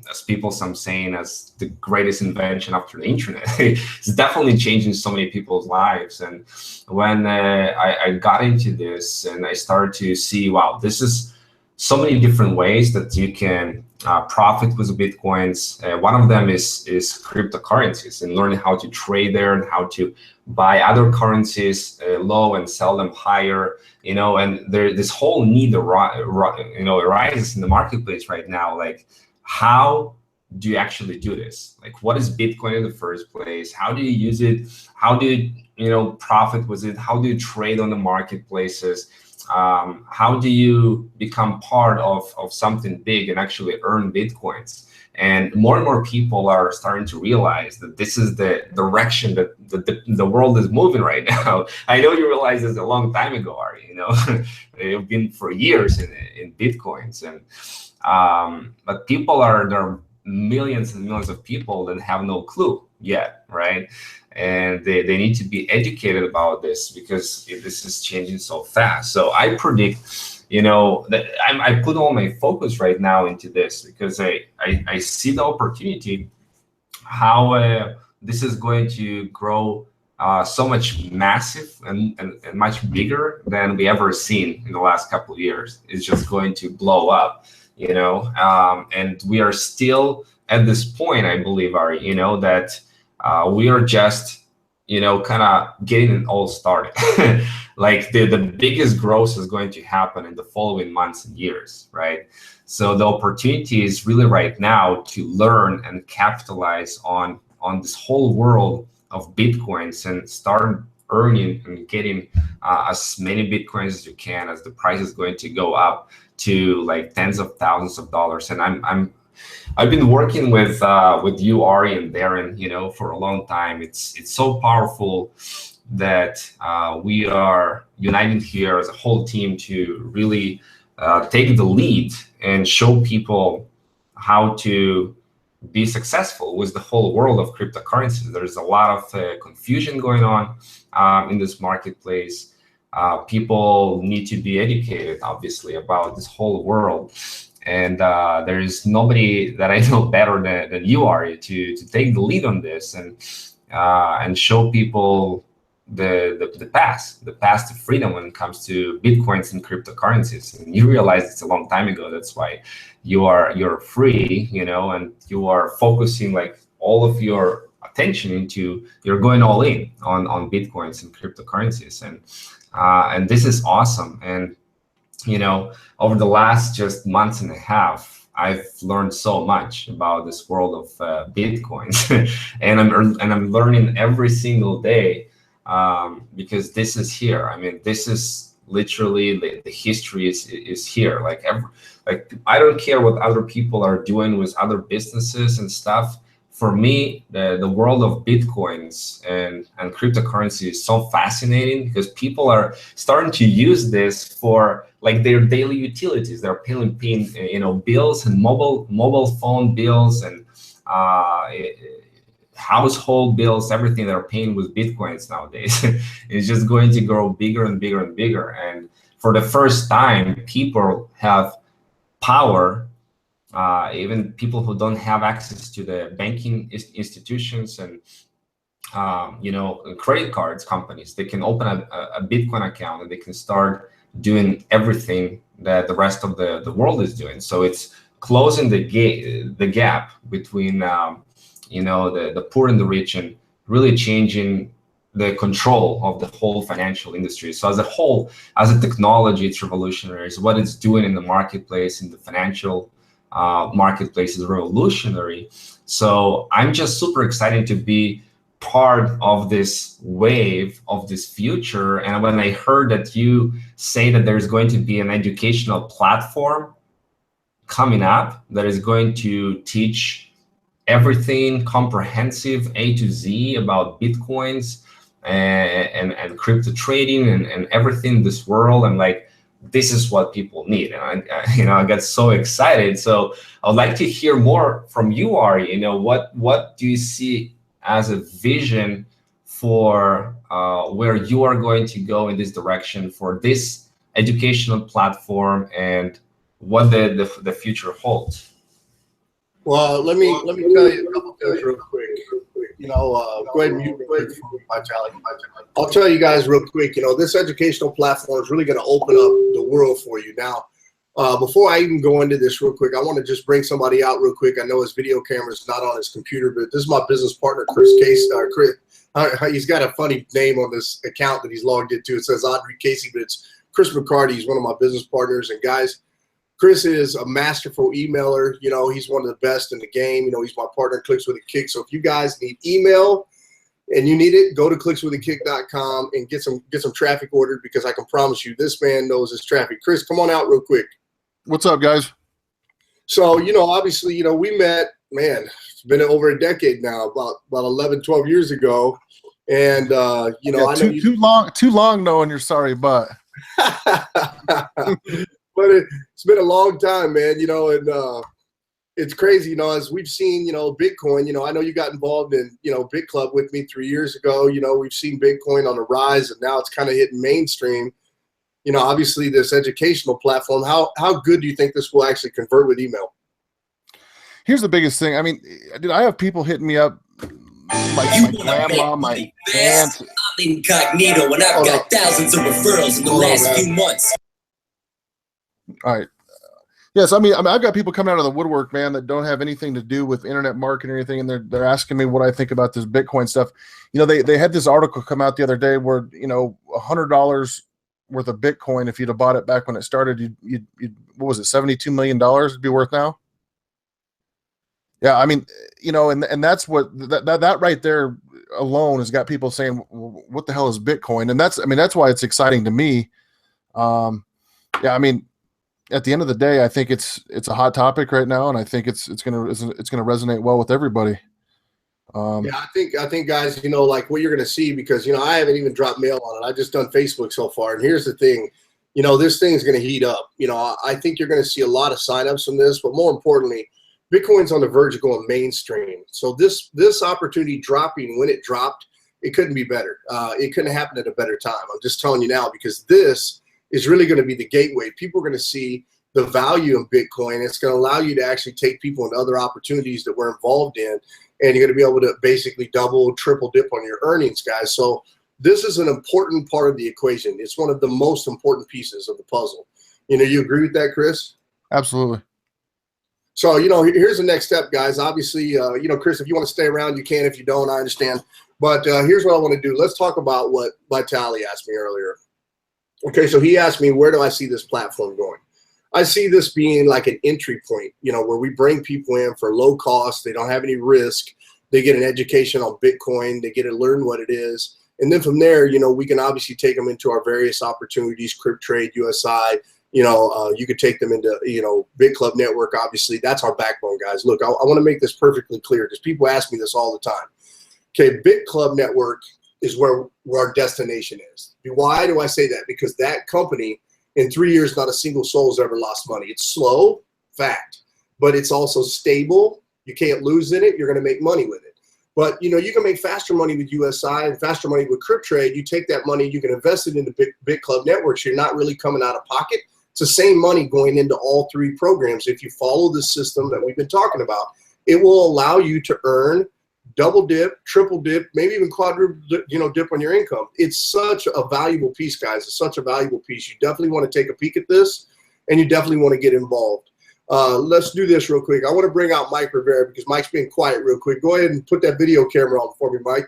as people some saying as the greatest invention after the internet. It's definitely changing so many people's lives. And when I got into this and I started to see, wow, this is so many different ways that you can profit with Bitcoins. One of them is cryptocurrencies, and learning how to trade there and how to buy other currencies low and sell them higher. And this whole need arises in the marketplace right now. Like, how do you actually do this? Like, what is Bitcoin in the first place? How do you use it? How do you profit with it? How do you trade on the marketplaces? How do you become part of something big and actually earn Bitcoins? And more people are starting to realize that this is the direction that the world is moving right now. I know you realized this a long time ago, Ari. You've been for years in Bitcoins, and but there are millions and millions of people that have no clue yet, right? And they need to be educated about this because this is changing so fast. So I predict, that I put all my focus right now into this because I see the opportunity how this is going to grow so much massive and much bigger than we ever seen in the last couple of years. It's just going to blow up, and we are still at this point, I believe, Ari, that we are just, kind of getting it all started. Like the biggest growth is going to happen in the following months and years, right? So the opportunity is really right now to learn and capitalize on this whole world of Bitcoins and start earning and getting as many Bitcoins as you can, as the price is going to go up to like tens of thousands of dollars. And I've been working with you, Ari, and Darren, for a long time. It's so powerful that we are uniting here as a whole team to really take the lead and show people how to be successful with the whole world of cryptocurrencies. There's a lot of confusion going on in this marketplace. People need to be educated, obviously, about this whole world. And there is nobody that I know better than you are to take the lead on this and show people the path to freedom when it comes to Bitcoins and cryptocurrencies. And you realize it's a long time ago. That's why you're free, and you are focusing like all of your attention into, you're going all in on Bitcoins and cryptocurrencies, and this is awesome. And over the last just months and a half, I've learned so much about this world of Bitcoins, and I'm learning every single day because this is here. I mean, this is literally the history is here. Like I don't care what other people are doing with other businesses and stuff. For me, the world of Bitcoins and cryptocurrency is so fascinating because people are starting to use this for like their daily utilities. They're paying bills and mobile phone bills and household bills, everything they're paying with Bitcoins nowadays. It's just going to grow bigger and bigger and bigger. And for the first time, people have power. Even people who don't have access to the banking institutions and credit cards companies, they can open a Bitcoin account and they can start doing everything that the rest of the world is doing. So it's closing the gap between the poor and the rich, and really changing the control of the whole financial industry. So as a whole, as a technology, it's revolutionary. So what it's doing in the marketplace, in the financial marketplace, is revolutionary. So I'm just super excited to be part of this wave of this future. And when I heard that you say that there's going to be an educational platform coming up that is going to teach everything comprehensive A to Z about Bitcoins and crypto trading and everything in this world, I'm like, this is what people need. And I got so excited. So I would like to hear more from you, Ari. What do you see as a vision for where you are going to go in this direction for this educational platform and what the future holds? Well, let me tell you a couple things real quick. You know, go ahead and mute real quick for me, Vitality. I'll tell you guys real quick. You know, this educational platform is really going to open up the world for you. Now, before I even go into this real quick, I want to just bring somebody out real quick. I know his video camera is not on his computer, but this is my business partner, Chris Case. Chris, he's got a funny name on this account that he's logged into. It says Audrey Casey, but it's Chris McCarty. He's one of my business partners. And guys, Chris is a masterful emailer. You know, he's one of the best in the game. You know, he's my partner in Clicks with a Kick. So if you guys need email and you need it, go to clickswithakick.com and get some traffic ordered, because I can promise you this man knows his traffic. Chris, come on out real quick. What's up, guys? So, you know, obviously, you know, we met, man, it's been over a decade now, about 11, 12 years ago. And, you know, yeah, too long knowing you're sorry, but. But it's been a long time, man, you know, and it's crazy, you know, as we've seen, you know, Bitcoin, you know, I know you got involved in, you know, Bit Club with me 3 years ago. You know, we've seen Bitcoin on the rise, and now it's kind of hitting mainstream. You know, obviously this educational platform, how good do you think this will actually convert with email? Here's the biggest thing. I mean, dude, I have people hitting me up, like my grandma, my aunt. I'm incognito, and I've got thousands of referrals in the last few months. All right. Yes, I mean, I've got people coming out of the woodwork, man, that don't have anything to do with internet marketing or anything, and they're asking me what I think about this Bitcoin stuff. You know, they had this article come out the other day where, you know, $100 worth of Bitcoin, if you'd have bought it back when it started, you'd what was it, $72 million it'd be worth now? Yeah, I mean, you know, and that's what that right there alone has got people saying, well, what the hell is Bitcoin? And that's why it's exciting to me. Yeah, I mean, at the end of the day, I think it's a hot topic right now, and I think it's gonna resonate well with everybody. Yeah, I think guys, you know, like what you're gonna see, because, you know, I haven't even dropped mail on it. I've just done Facebook so far, and here's the thing, you know, this thing's gonna heat up. You know, I think you're gonna see a lot of signups from this, but more importantly, Bitcoin's on the verge of going mainstream. So this opportunity dropping when it dropped, it couldn't be better. It couldn't happen at a better time. I'm just telling you now, because this is really going to be the gateway. People are going to see the value in Bitcoin. It's going to allow you to actually take people into other opportunities that we're involved in, and you're going to be able to basically double, triple dip on your earnings, guys. So this is an important part of the equation. It's one of the most important pieces of the puzzle. You know, you agree with that, Chris? Absolutely. So, you know, here's the next step, guys. Obviously, you know, Chris, if you want to stay around, you can. If you don't, I understand. But here's what I want to do. Let's talk about what Vitali asked me earlier. Okay, so he asked me, where do I see this platform going? I see this being like an entry point, you know, where we bring people in for low cost. They don't have any risk. They get an education on Bitcoin. They get to learn what it is. And then from there, you know, we can obviously take them into our various opportunities, Crypt Trade, USI. You know, you could take them into, you know, Bit Club Network. Obviously, that's our backbone, guys. Look, I want to make this perfectly clear, because people ask me this all the time. Okay, Bit Club Network is where our destination is. Why do I say that? Because that company, in 3 years, not a single soul has ever lost money. It's slow, fact, but it's also stable. You can't lose in it. You're going to make money with it. But, you know, you can make faster money with USI and faster money with Crypt Trade. You take that money, you can invest it into Bit Club Networks. You're not really coming out of pocket. It's the same money going into all three programs. If you follow the system that we've been talking about, it will allow you to earn double dip, triple dip, maybe even quadruple, you know, dip on your income. It's such a valuable piece, guys. It's such a valuable piece. You definitely want to take a peek at this, and you definitely want to get involved. Let's do this real quick. I want to bring out Mike Rivera, because Mike's being quiet real quick. Go ahead and put that video camera on for me, Mike.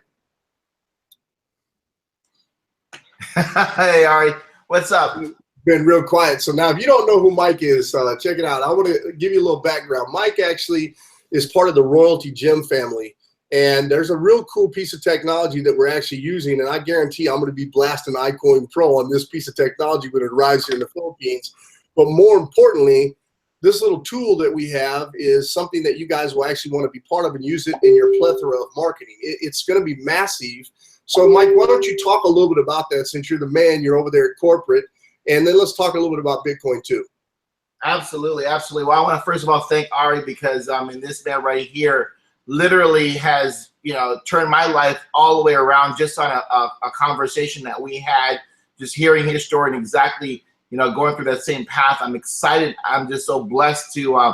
Hey, Ari, what's up? Been real quiet. So now, if you don't know who Mike is, check it out. I want to give you a little background. Mike actually is part of the Royalty Gem family. And there's a real cool piece of technology that we're actually using, and I guarantee I'm going to be blasting iCoinPro on this piece of technology when it arrives here in the Philippines. But more importantly, this little tool that we have is something that you guys will actually want to be part of and use it in your plethora of marketing. It's going to be massive. So, Mike, why don't you talk a little bit about that, since you're the man, you're over there at corporate, and then let's talk a little bit about Bitcoin too. Absolutely, absolutely. Well, I want to first of all thank Ari, because this man right here literally has, you know, turned my life all the way around just on a conversation that we had, just hearing his story and exactly, you know, going through that same path. I'm excited. I'm just so blessed to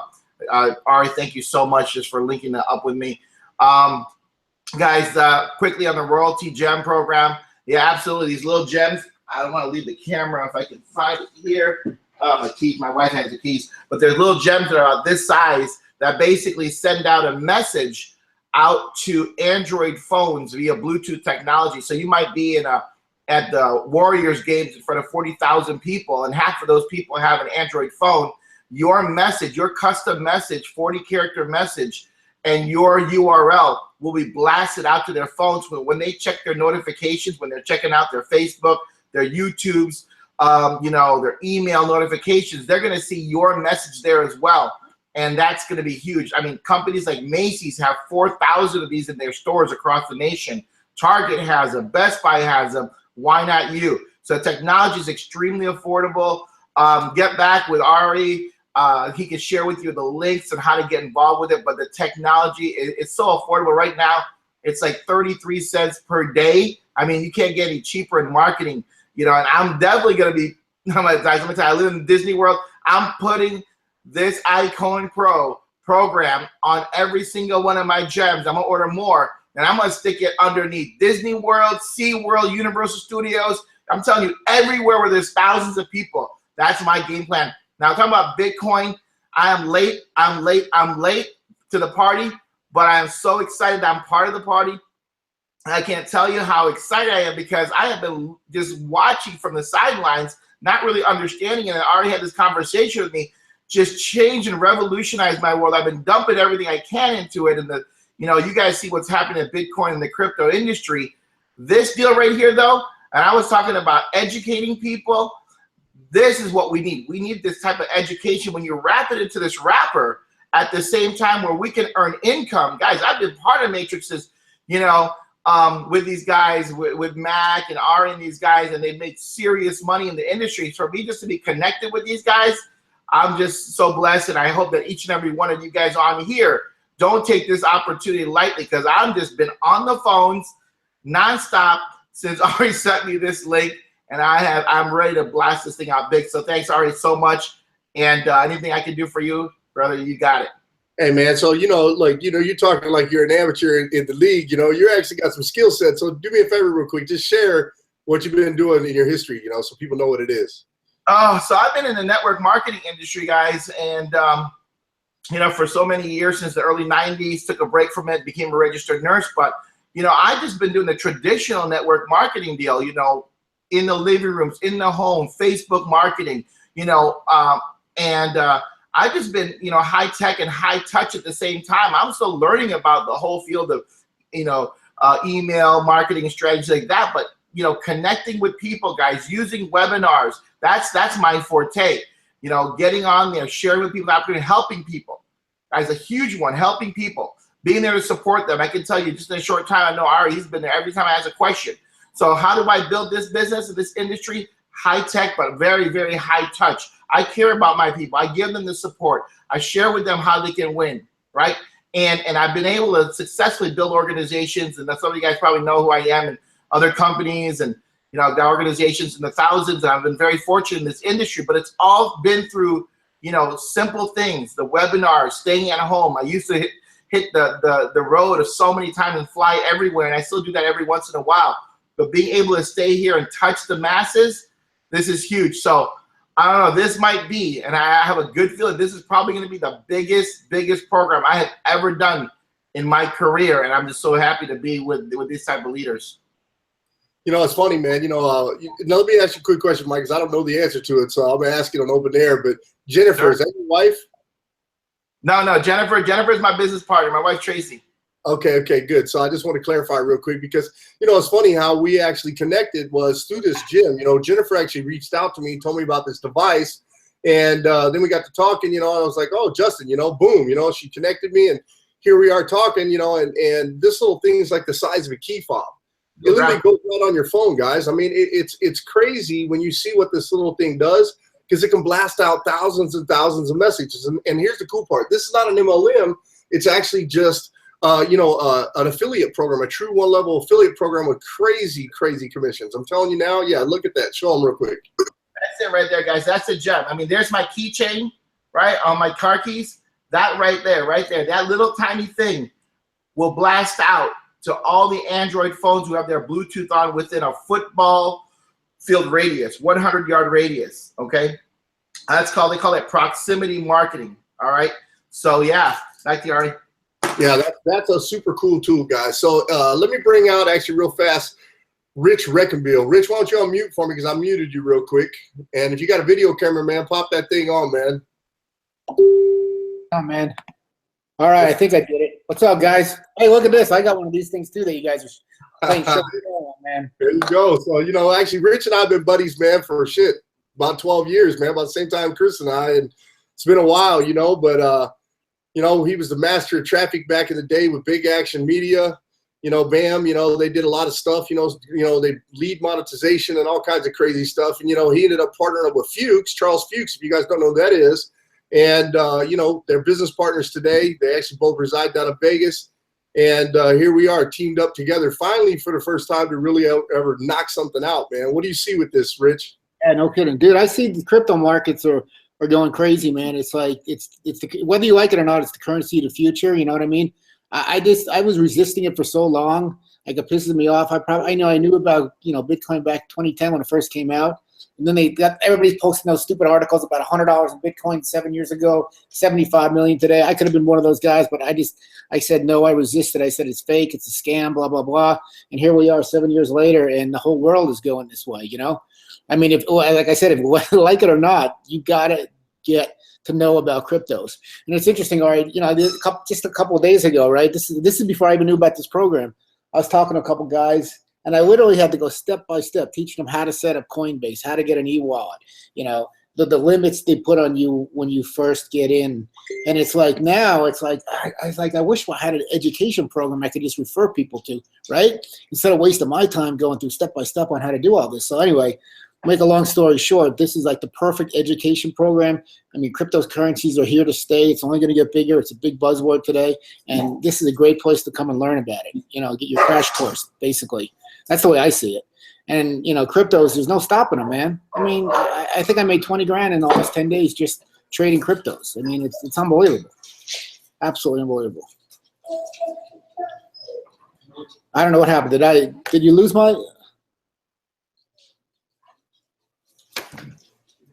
Ari, thank you so much just for linking that up with me. Guys, quickly on the Royalty Gem program. Yeah, absolutely. These little gems. I don't want to leave the camera if I can find it here. My keys. My wife has the keys. But there's little gems that are about this size that basically send out a message out to Android phones via Bluetooth technology. So you might be at the Warriors games in front of 40,000 people, and half of those people have an Android phone. Your message, your custom message, 40-character message, and your URL will be blasted out to their phones when they check their notifications, when they're checking out their Facebook, their YouTubes, their email notifications. They're going to see your message there as well, and that's going to be huge. I mean, companies like Macy's have 4,000 of these in their stores across the nation. Target has them. Best Buy has them. Why not you? So technology is extremely affordable. Get back with Ari. He can share with you the links and how to get involved with it. But the technology, it's so affordable right now. It's like 33 cents per day. I mean, you can't get any cheaper in marketing, and I'm definitely going to be, let me tell you, I live in Disney World. I'm putting this iCoinPro program on every single one of my gems. I'm going to order more, and I'm going to stick it underneath Disney World, SeaWorld, Universal Studios. I'm telling you, everywhere where there's thousands of people. That's my game plan. Now, talking about Bitcoin, I am late. I'm late to the party, but I am so excited that I'm part of the party. I can't tell you how excited I am because I have been just watching from the sidelines, not really understanding it. And I already had this conversation with me, just change and revolutionize my world. I've been dumping everything I can into it. And you guys see what's happening at Bitcoin and the crypto industry. This deal right here, though, and I was talking about educating people. This is what we need. We need this type of education when you wrap it into this wrapper at the same time where we can earn income. Guys, I've been part of Matrixes, with these guys, with Mac and Ari and these guys, and they've made serious money in the industry. So for me just to be connected with these guys, I'm just so blessed, and I hope that each and every one of you guys on here don't take this opportunity lightly, because I've just been on the phones nonstop since Ari sent me this link. And I'm ready to blast this thing out big. So thanks, Ari, so much. And anything I can do for you, brother, you got it. Hey, man. So, you're talking like you're an amateur in the league. You actually got some skill sets. So do me a favor real quick. Just share what you've been doing in your history, so people know what it is. So I've been in the network marketing industry, guys. And, for so many years, since the early 90s, took a break from it, became a registered nurse. But, I've just been doing the traditional network marketing deal, in the living rooms, in the home, Facebook marketing, and I've just been, high tech and high touch at the same time. I'm still learning about the whole field of, email marketing and strategies like that. But, connecting with people, guys, using webinars, that's my forte. Getting on there, sharing with people, helping people. Guys, a huge one, helping people, being there to support them. I can tell you just in a short time, I know Ari, he's been there every time I ask a question. So how do I build this business and this industry? High tech, but very, very high touch. I care about my people. I give them the support. I share with them how they can win, right? And I've been able to successfully build organizations, and some of you guys probably know who I am, and other companies, and got organizations in the thousands. And I've been very fortunate in this industry, but it's all been through simple things, the webinars, staying at home. I used to hit the road so many times and fly everywhere, and I still do that every once in a while. But being able to stay here and touch the masses, this is huge. So I don't know, this might be, and I have a good feeling this is probably going to be the biggest program I have ever done in my career. And I'm just so happy to be with these type of leaders. It's funny, man. Now let me ask you a quick question, Mike, because I don't know the answer to it. So I'm going to ask it on open air. But Jennifer, sure. Is that your wife? No, Jennifer is my business partner, my wife, Tracy. Okay, good. So I just want to clarify real quick because, it's funny how we actually connected was through this gym. Jennifer actually reached out to me, told me about this device, and then we got to talking, I was like, oh, Justin, boom, she connected me, and here we are talking, and this little thing is like the size of a key fob. It literally goes right on your phone, guys. I mean, it's crazy when you see what this little thing does, because it can blast out thousands and thousands of messages. And here's the cool part. This is not an MLM. It's actually just an affiliate program, a true one-level affiliate program with crazy commissions. I'm telling you now, yeah, look at that. Show them real quick. That's it right there, guys. That's a gem. I mean, there's my keychain, right, on my car keys. that right there, that little tiny thing will blast out to all the Android phones who have their Bluetooth on within a football field radius, 100-yard radius, okay? That's called, they call it proximity marketing, all right? So yeah, back to you, Ari. Yeah, that's a super cool tool, guys. So let me bring out actually real fast Rich Reckenbill. Rich, why don't you unmute for me because I muted you real quick. And if you got a video camera, man, pop that thing on, man. Oh, man. All right, I think I did it. What's up, guys? Hey, look at this. I got one of these things, too, that you guys are playing shit on, man. There you go. So, you know, actually, Rich and I have been buddies, man, for shit, about 12 years, man, about the same time Chris and I. And it's been a while, you know, but, you know, he was the master of traffic back in the day with Big Action Media. You know, BAM, you know, they did a lot of stuff, you know, they lead monetization and all kinds of crazy stuff. And, you know, he ended up partnering up with Fuchs, Charles Fuchs, if you guys don't know who that is. And, you know, they're business partners today. They actually both reside down in Vegas. And here we are teamed up together finally for the first time to really ever knock something out, man. What do you see with this, Rich? Yeah, no kidding. Dude, I see the crypto markets are going crazy, man. It's like, whether you like it or not, it's the currency of the future. You know what I mean? I was resisting it for so long. Like, it pisses me off. I knew about, you know, Bitcoin back 2010 when it first came out. And then everybody's posting those stupid articles about $100 in Bitcoin 7 years ago, 75 million today. I could have been one of those guys, but I said no. I resisted. I said it's fake, it's a scam, blah blah blah. And here we are 7 years later, and the whole world is going this way. You know, I mean, like I said, if you like it or not, you gotta get to know about cryptos. And it's interesting. All right, you know, just a couple of days ago, right? This is before I even knew about this program. I was talking to a couple guys. And I literally had to go step by step, teaching them how to set up Coinbase, how to get an e-wallet, you know, the limits they put on you when you first get in. And it's like now, it's like I wish I had an education program I could just refer people to, right? Instead of wasting my time going through step by step on how to do all this. So anyway, make a long story short, this is like the perfect education program. I mean, cryptocurrencies are here to stay. It's only going to get bigger. It's a big buzzword today. And this is a great place to come and learn about it. You know, get your crash course, basically. That's the way I see it. And, you know, cryptos, there's no stopping them, man. I mean, I think I made 20 grand in the last 10 days just trading cryptos. I mean, it's unbelievable. Absolutely unbelievable. I don't know what happened. Did you lose my...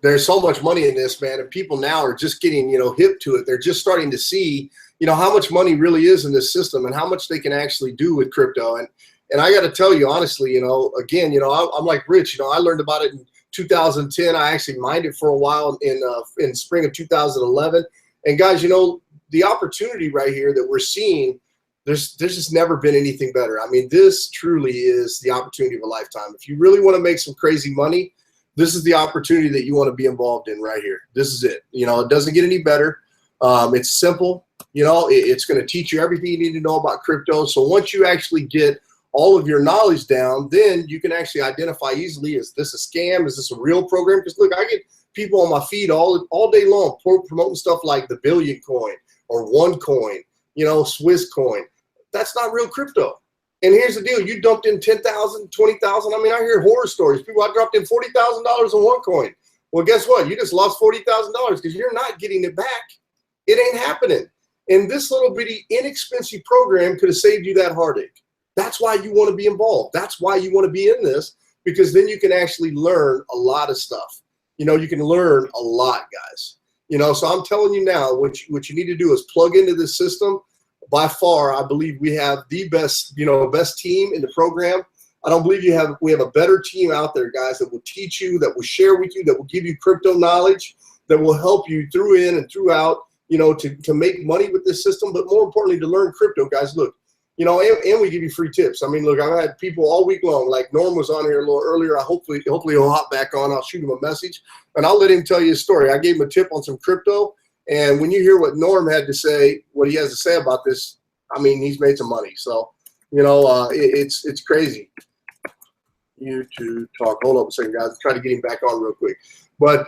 There's so much money in this, man, and people now are just getting, you know, hip to it. They're just starting to see, you know, how much money really is in this system and how much they can actually do with crypto. And I got to tell you, honestly, you know, again, you know, I'm like Rich, you know, I learned about it in 2010. I actually mined it for a while in spring of 2011. And guys, you know, the opportunity right here that we're seeing, there's just never been anything better. I mean, this truly is the opportunity of a lifetime. If you really want to make some crazy money, this is the opportunity that you want to be involved in right here. This is it. You know, it doesn't get any better. It's simple. You know, it's going to teach you everything you need to know about crypto. So once you actually get all of your knowledge down, then you can actually identify easily, is this a scam? Is this a real program? Because look, I get people on my feed all day long promoting stuff like the Billion Coin or OneCoin, you know, Swiss Coin. That's not real crypto. And here's the deal. You dumped in 10,000, 20,000. I mean, I hear horror stories. People, I dropped in $40,000 on OneCoin. Well, guess what? You just lost $40,000 because you're not getting it back. It ain't happening. And this little bitty inexpensive program could have saved you that heartache. That's why you want to be involved. That's why you want to be in this, because then you can actually learn a lot of stuff. You know, you can learn a lot, guys. You know, so I'm telling you now, what you need to do is plug into this system. By far, I believe we have the best, you know, best team in the program. I don't believe we have a better team out there, guys, that will teach you, that will share with you, that will give you crypto knowledge, that will help you through in and throughout, you know, to make money with this system, but more importantly, to learn crypto, guys. Look, you know, and we give you free tips. I mean, look, I've had people all week long, like Norm was on here a little earlier. Hopefully he'll hop back on. I'll shoot him a message, and I'll let him tell you a story. I gave him a tip on some crypto, and when you hear what Norm had to say, what he has to say about this, I mean, he's made some money. So, you know, it's crazy. You to talk. Hold up a second, guys. Try to get him back on real quick. But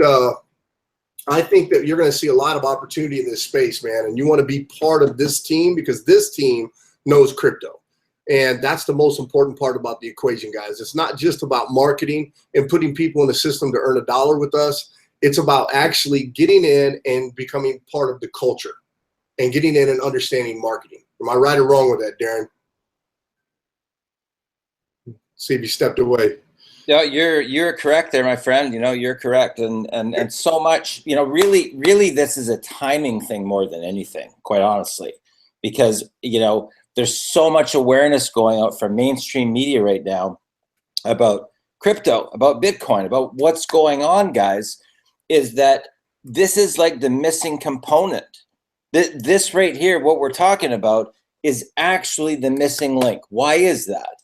I think that you're going to see a lot of opportunity in this space, man, and you want to be part of this team because this team knows crypto. And that's the most important part about the equation, guys. It's not just about marketing and putting people in the system to earn $1 with us. It's about actually getting in and becoming part of the culture. and getting in and understanding marketing. Am I right or wrong with that, Darren? See if you stepped away. No, you're correct there, my friend. You know, you're correct, and so much. You know, really, this is a timing thing more than anything, quite honestly, because you know there's so much awareness going out from mainstream media right now about crypto, about Bitcoin, about what's going on, guys. Is that this is like the missing component. This right here, what we're talking about, is actually the missing link. Why is that?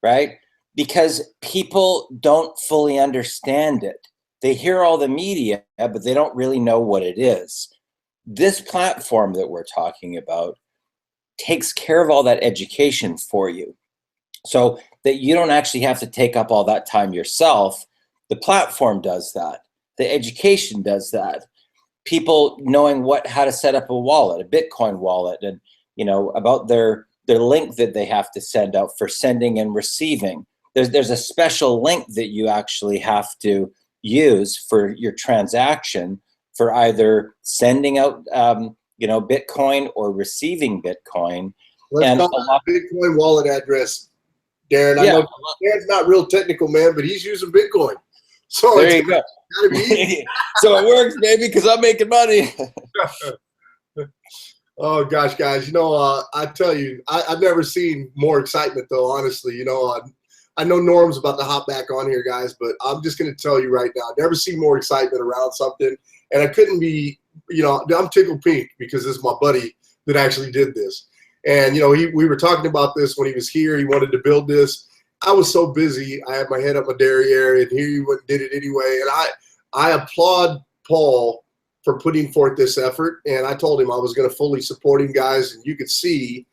Right? Because people don't fully understand it. They hear all the media, but they don't really know what it is. This platform that we're talking about takes care of all that education for you, so that you don't actually have to take up all that time yourself. The platform does that. The education does that. People knowing how to set up a wallet, a Bitcoin wallet, and you know about their link that they have to send out for sending and receiving. There's a special link that you actually have to use for your transaction for either sending out you know, Bitcoin or receiving Bitcoin. Let's call that Bitcoin wallet address, Darren. I know Darren's not real technical, man, but he's using Bitcoin. So there you go. Gotta be easy. So it works, baby, because I'm making money. Oh gosh, guys, you know, I tell you, I've never seen more excitement though, honestly. You know, I know Norm's about to hop back on here, guys, but I'm just going to tell you right now, I've never seen more excitement around something, and I couldn't be, you know, I'm tickled pink because this is my buddy that actually did this. And, you know, we were talking about this when he was here. He wanted to build this. I was so busy. I had my head up my derriere, and here he went and did it anyway. And I applaud Paul for putting forth this effort, and I told him I was going to fully support him, guys, and you could see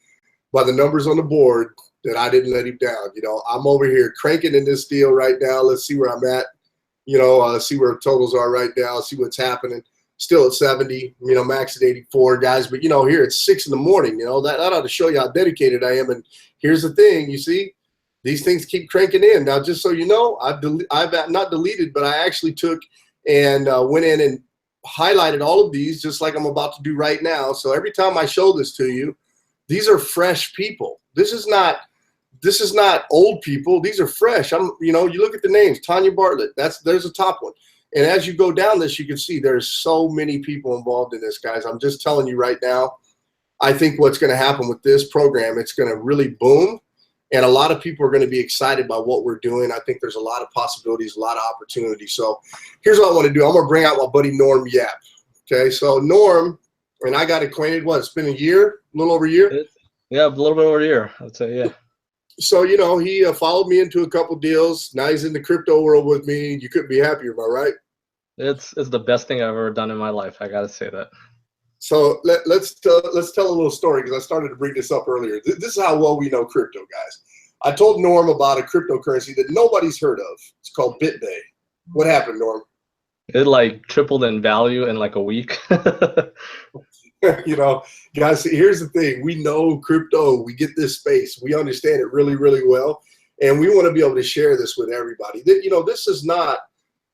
by the numbers on the board that I didn't let him down. You know, I'm over here cranking in this deal right now. Let's see where I'm at, you know, see where totals are right now, see what's happening. Still at 70, you know, max at 84, guys. But, you know, here it's 6 in the morning, you know, that ought to show you how dedicated I am. And here's the thing, you see, these things keep cranking in. Now, just so you know, I've not deleted, but I actually took and went in and highlighted all of these just like I'm about to do right now. So every time I show this to you, these are fresh people. This is not old people. These are fresh. You know, you look at the names, Tanya Bartlett, there's a top one. And as you go down this, you can see there's so many people involved in this, guys. I'm just telling you right now, I think what's going to happen with this program, it's going to really boom. And a lot of people are going to be excited by what we're doing. I think there's a lot of possibilities, a lot of opportunities. So here's what I want to do. I'm going to bring out my buddy Norm Yap. Okay, so Norm and I got acquainted, what, it's been a year, a little over a year? Yeah, a little bit over a year, I'd say, yeah. So, you know, he followed me into a couple deals. Now he's in the crypto world with me. You couldn't be happier, am I right? It's the best thing I've ever done in my life. I got to say that. So let's tell a little story, because I started to bring this up earlier. This is how well we know crypto, guys. I told Norm about a cryptocurrency that nobody's heard of. It's called BitBay. What happened, Norm? It like tripled in value in like a week. You know, guys, here's the thing. We know crypto. We get this space. We understand it really, really well. And we want to be able to share this with everybody. You know, this is not,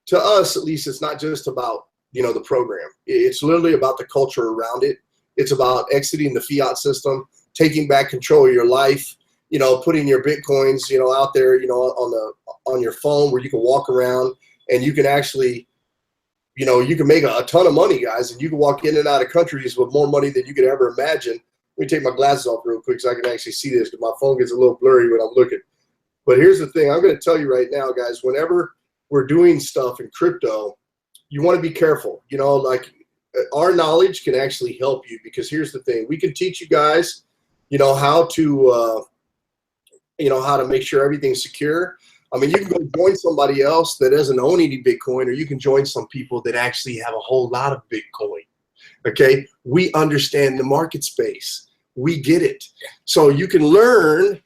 to us at least, it's not just about, you know, the program. It's literally about the culture around it. It's about exiting the fiat system, taking back control of your life, you know, putting your Bitcoins, you know, out there, you know, on your phone where you can walk around and you can actually, you know, you can make a ton of money, guys, and you can walk in and out of countries with more money than you could ever imagine. Let me take my glasses off real quick so I can actually see this, because my phone gets a little blurry when I'm looking. But here's the thing. I'm going to tell you right now, guys, whenever we're doing stuff in crypto, you want to be careful. You know, like our knowledge can actually help you, because here's the thing. We can teach you guys, you know, how to make sure everything's secure. I mean, you can go join somebody else that doesn't own any Bitcoin, or you can join some people that actually have a whole lot of Bitcoin. Okay, we understand the market space. We get it. So you can learn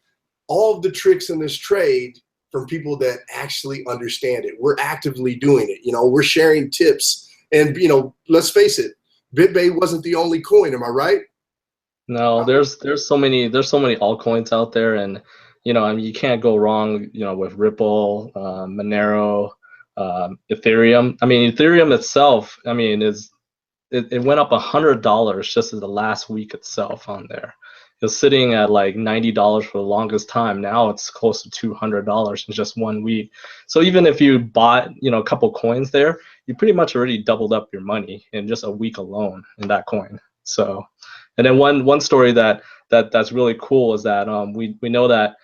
all of the tricks in this trade from people that actually understand it. We're actively doing it. You know, we're sharing tips. And, you know, let's face it, BitBay wasn't the only coin. Am I right? No, there's so many altcoins out there, and you know, I mean, you can't go wrong, you know, with Ripple, Monero, Ethereum. I mean, Ethereum itself, I mean, is it went up $100 just in the last week itself on there. It was sitting at like $90 for the longest time. Now it's close to $200 in just 1 week. So even if you bought, a couple coins there, you pretty much already doubled up your money in just a week alone in that coin. So, and then one story that's really cool is that we know that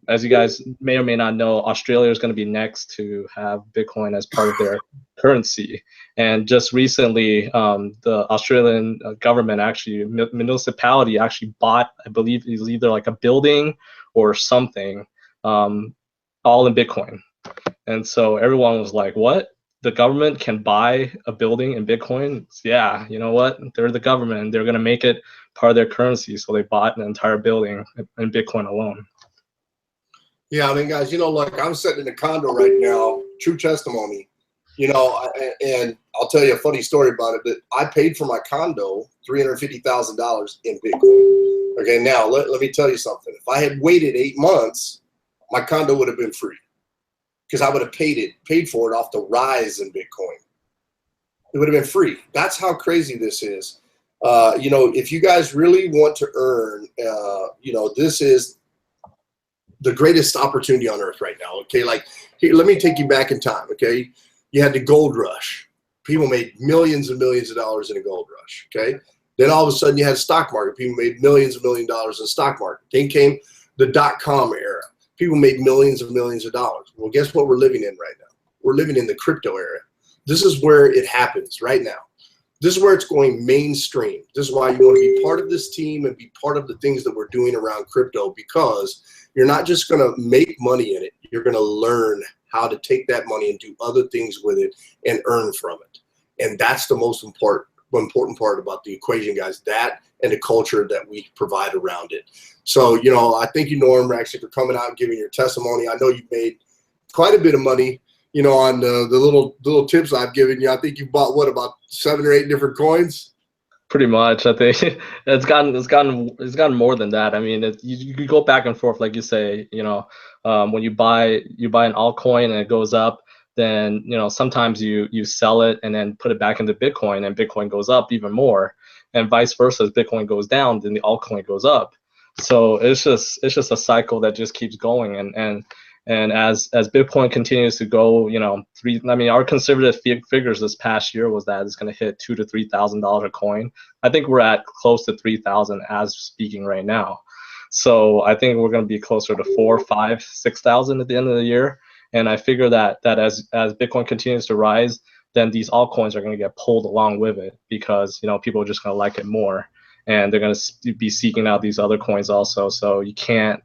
as you guys may or may not know, Australia is going to be next to have Bitcoin as part of their currency. And just recently, the Australian government municipality actually bought, I believe it was either like a building or something, all in Bitcoin. And so everyone was like, what? The government can buy a building in Bitcoin? Yeah, you know what? They're the government. They're going to make it part of their currency. So they bought an entire building in Bitcoin alone. Yeah, I mean, guys, like I'm sitting in a condo right now, true testimony, and I'll tell you a funny story about it, that I paid for my condo $350,000 in Bitcoin. Okay, now let me tell you something. If I had waited 8 months, my condo would have been free because I would have paid for it off the rise in Bitcoin. It would have been free. That's how crazy this is. If you guys really want to earn, this is the greatest opportunity on earth right now. Okay, like here, let me take you back in time. Okay, you had the gold rush. People made millions and millions of dollars in a gold rush. Okay, then all of a sudden you had stock market. People made millions and millions of dollars in the stock market. Then came the .com era. People made millions and millions of dollars. Well, guess what we're living in right now? We're living in the crypto era. This is where it happens right now. This is where it's going mainstream. This is why you want to be part of this team and be part of the things that we're doing around crypto, because you're not just going to make money in it. You're going to learn how to take that money and do other things with it and earn from it. And that's the most important part about the equation, guys, that and the culture that we provide around it. So, I thank you, Norm, actually, for coming out and giving your testimony. I know you've made quite a bit of money, on the little tips I've given you. I think you bought about 7 or 8 different coins. Pretty much, I think it's gotten more than that. I mean, you go back and forth, like you say. When you buy an altcoin and it goes up, then sometimes you sell it and then put it back into Bitcoin, and Bitcoin goes up even more, and vice versa. As Bitcoin goes down, then the altcoin goes up. So it's just a cycle that just keeps going, and as Bitcoin continues to go, our conservative figures this past year was that it's going to hit $2,000 to $3,000 a coin. I think we're at close to 3,000 as speaking right now. So I think we're going to be closer to 4,000, 5,000, 6,000 at the end of the year. And I figure that as Bitcoin continues to rise, then these altcoins are going to get pulled along with it, because people are just going to like it more, and they're going to be seeking out these other coins also. So you can't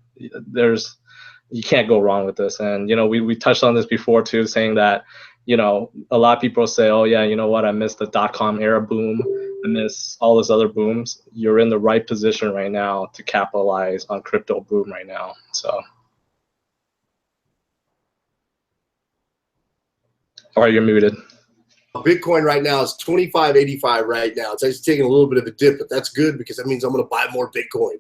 go wrong with this. And we touched on this before too, saying that a lot of people say, oh yeah, you know what, I missed the .com era boom, I miss all those other booms. You're in the right position right now to capitalize on crypto boom right now. So all right, you're muted. Bitcoin right now is 25.85 right now. It's actually taking a little bit of a dip, but that's good, because that means I'm going to buy more Bitcoin.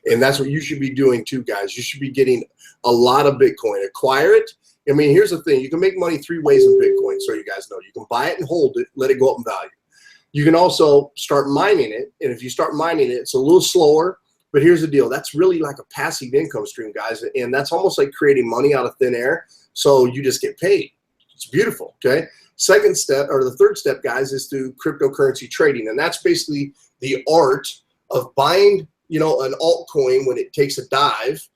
And that's what you should be doing too, guys. You should be getting a lot of Bitcoin. Acquire it. I mean, here's the thing. You can make money 3 ways in Bitcoin, so you guys know. You can buy it and hold it, let it go up in value. You can also start mining it, and if you start mining it, it's a little slower, but here's the deal. That's really like a passive income stream, guys, and that's almost like creating money out of thin air, so you just get paid. It's beautiful, okay? Second step, or the third step, guys, is through cryptocurrency trading, and that's basically the art of buying, an altcoin when it takes a dive,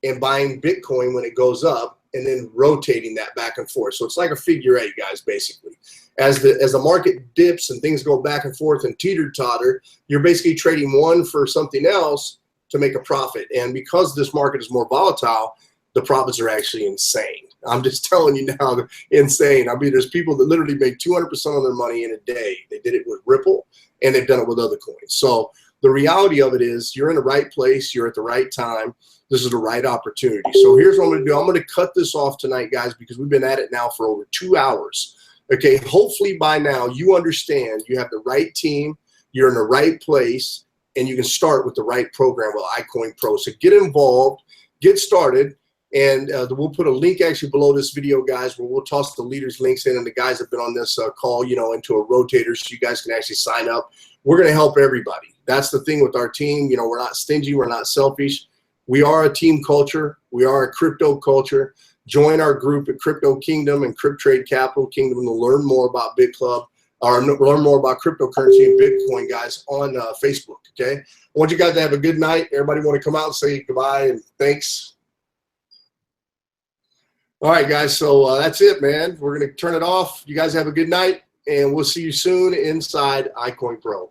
and buying Bitcoin when it goes up, and then rotating that back and forth. So it's like a figure 8, guys, basically. As the market dips and things go back and forth and teeter-totter, you're basically trading one for something else to make a profit. And because this market is more volatile, the profits are actually insane. I'm just telling you now, they're insane. I mean, there's people that literally make 200% of their money in a day. They did it with Ripple, and they've done it with other coins. So the reality of it is, you're in the right place. You're at the right time. This is the right opportunity. So here's what I'm going to do. I'm going to cut this off tonight, guys, because we've been at it now for over 2 hours. Okay, hopefully by now you understand you have the right team, you're in the right place, and you can start with the right program with iCoinPro. So get involved, get started. And we'll put a link actually below this video, guys, where we'll toss the leaders' links in, and the guys that have been on this call, you know, into a rotator so you guys can actually sign up. We're going to help everybody. That's the thing with our team. You know, we're not stingy. We're not selfish. We are a team culture. We are a crypto culture. Join our group at Crypto Kingdom and Crypt Trade Capital Kingdom to learn more about BitClub, or learn more about cryptocurrency and Bitcoin, guys, on Facebook, okay? I want you guys to have a good night. Everybody want to come out and say goodbye and thanks? All right, guys, so that's it, man. We're going to turn it off. You guys have a good night, and we'll see you soon inside iCoinPro.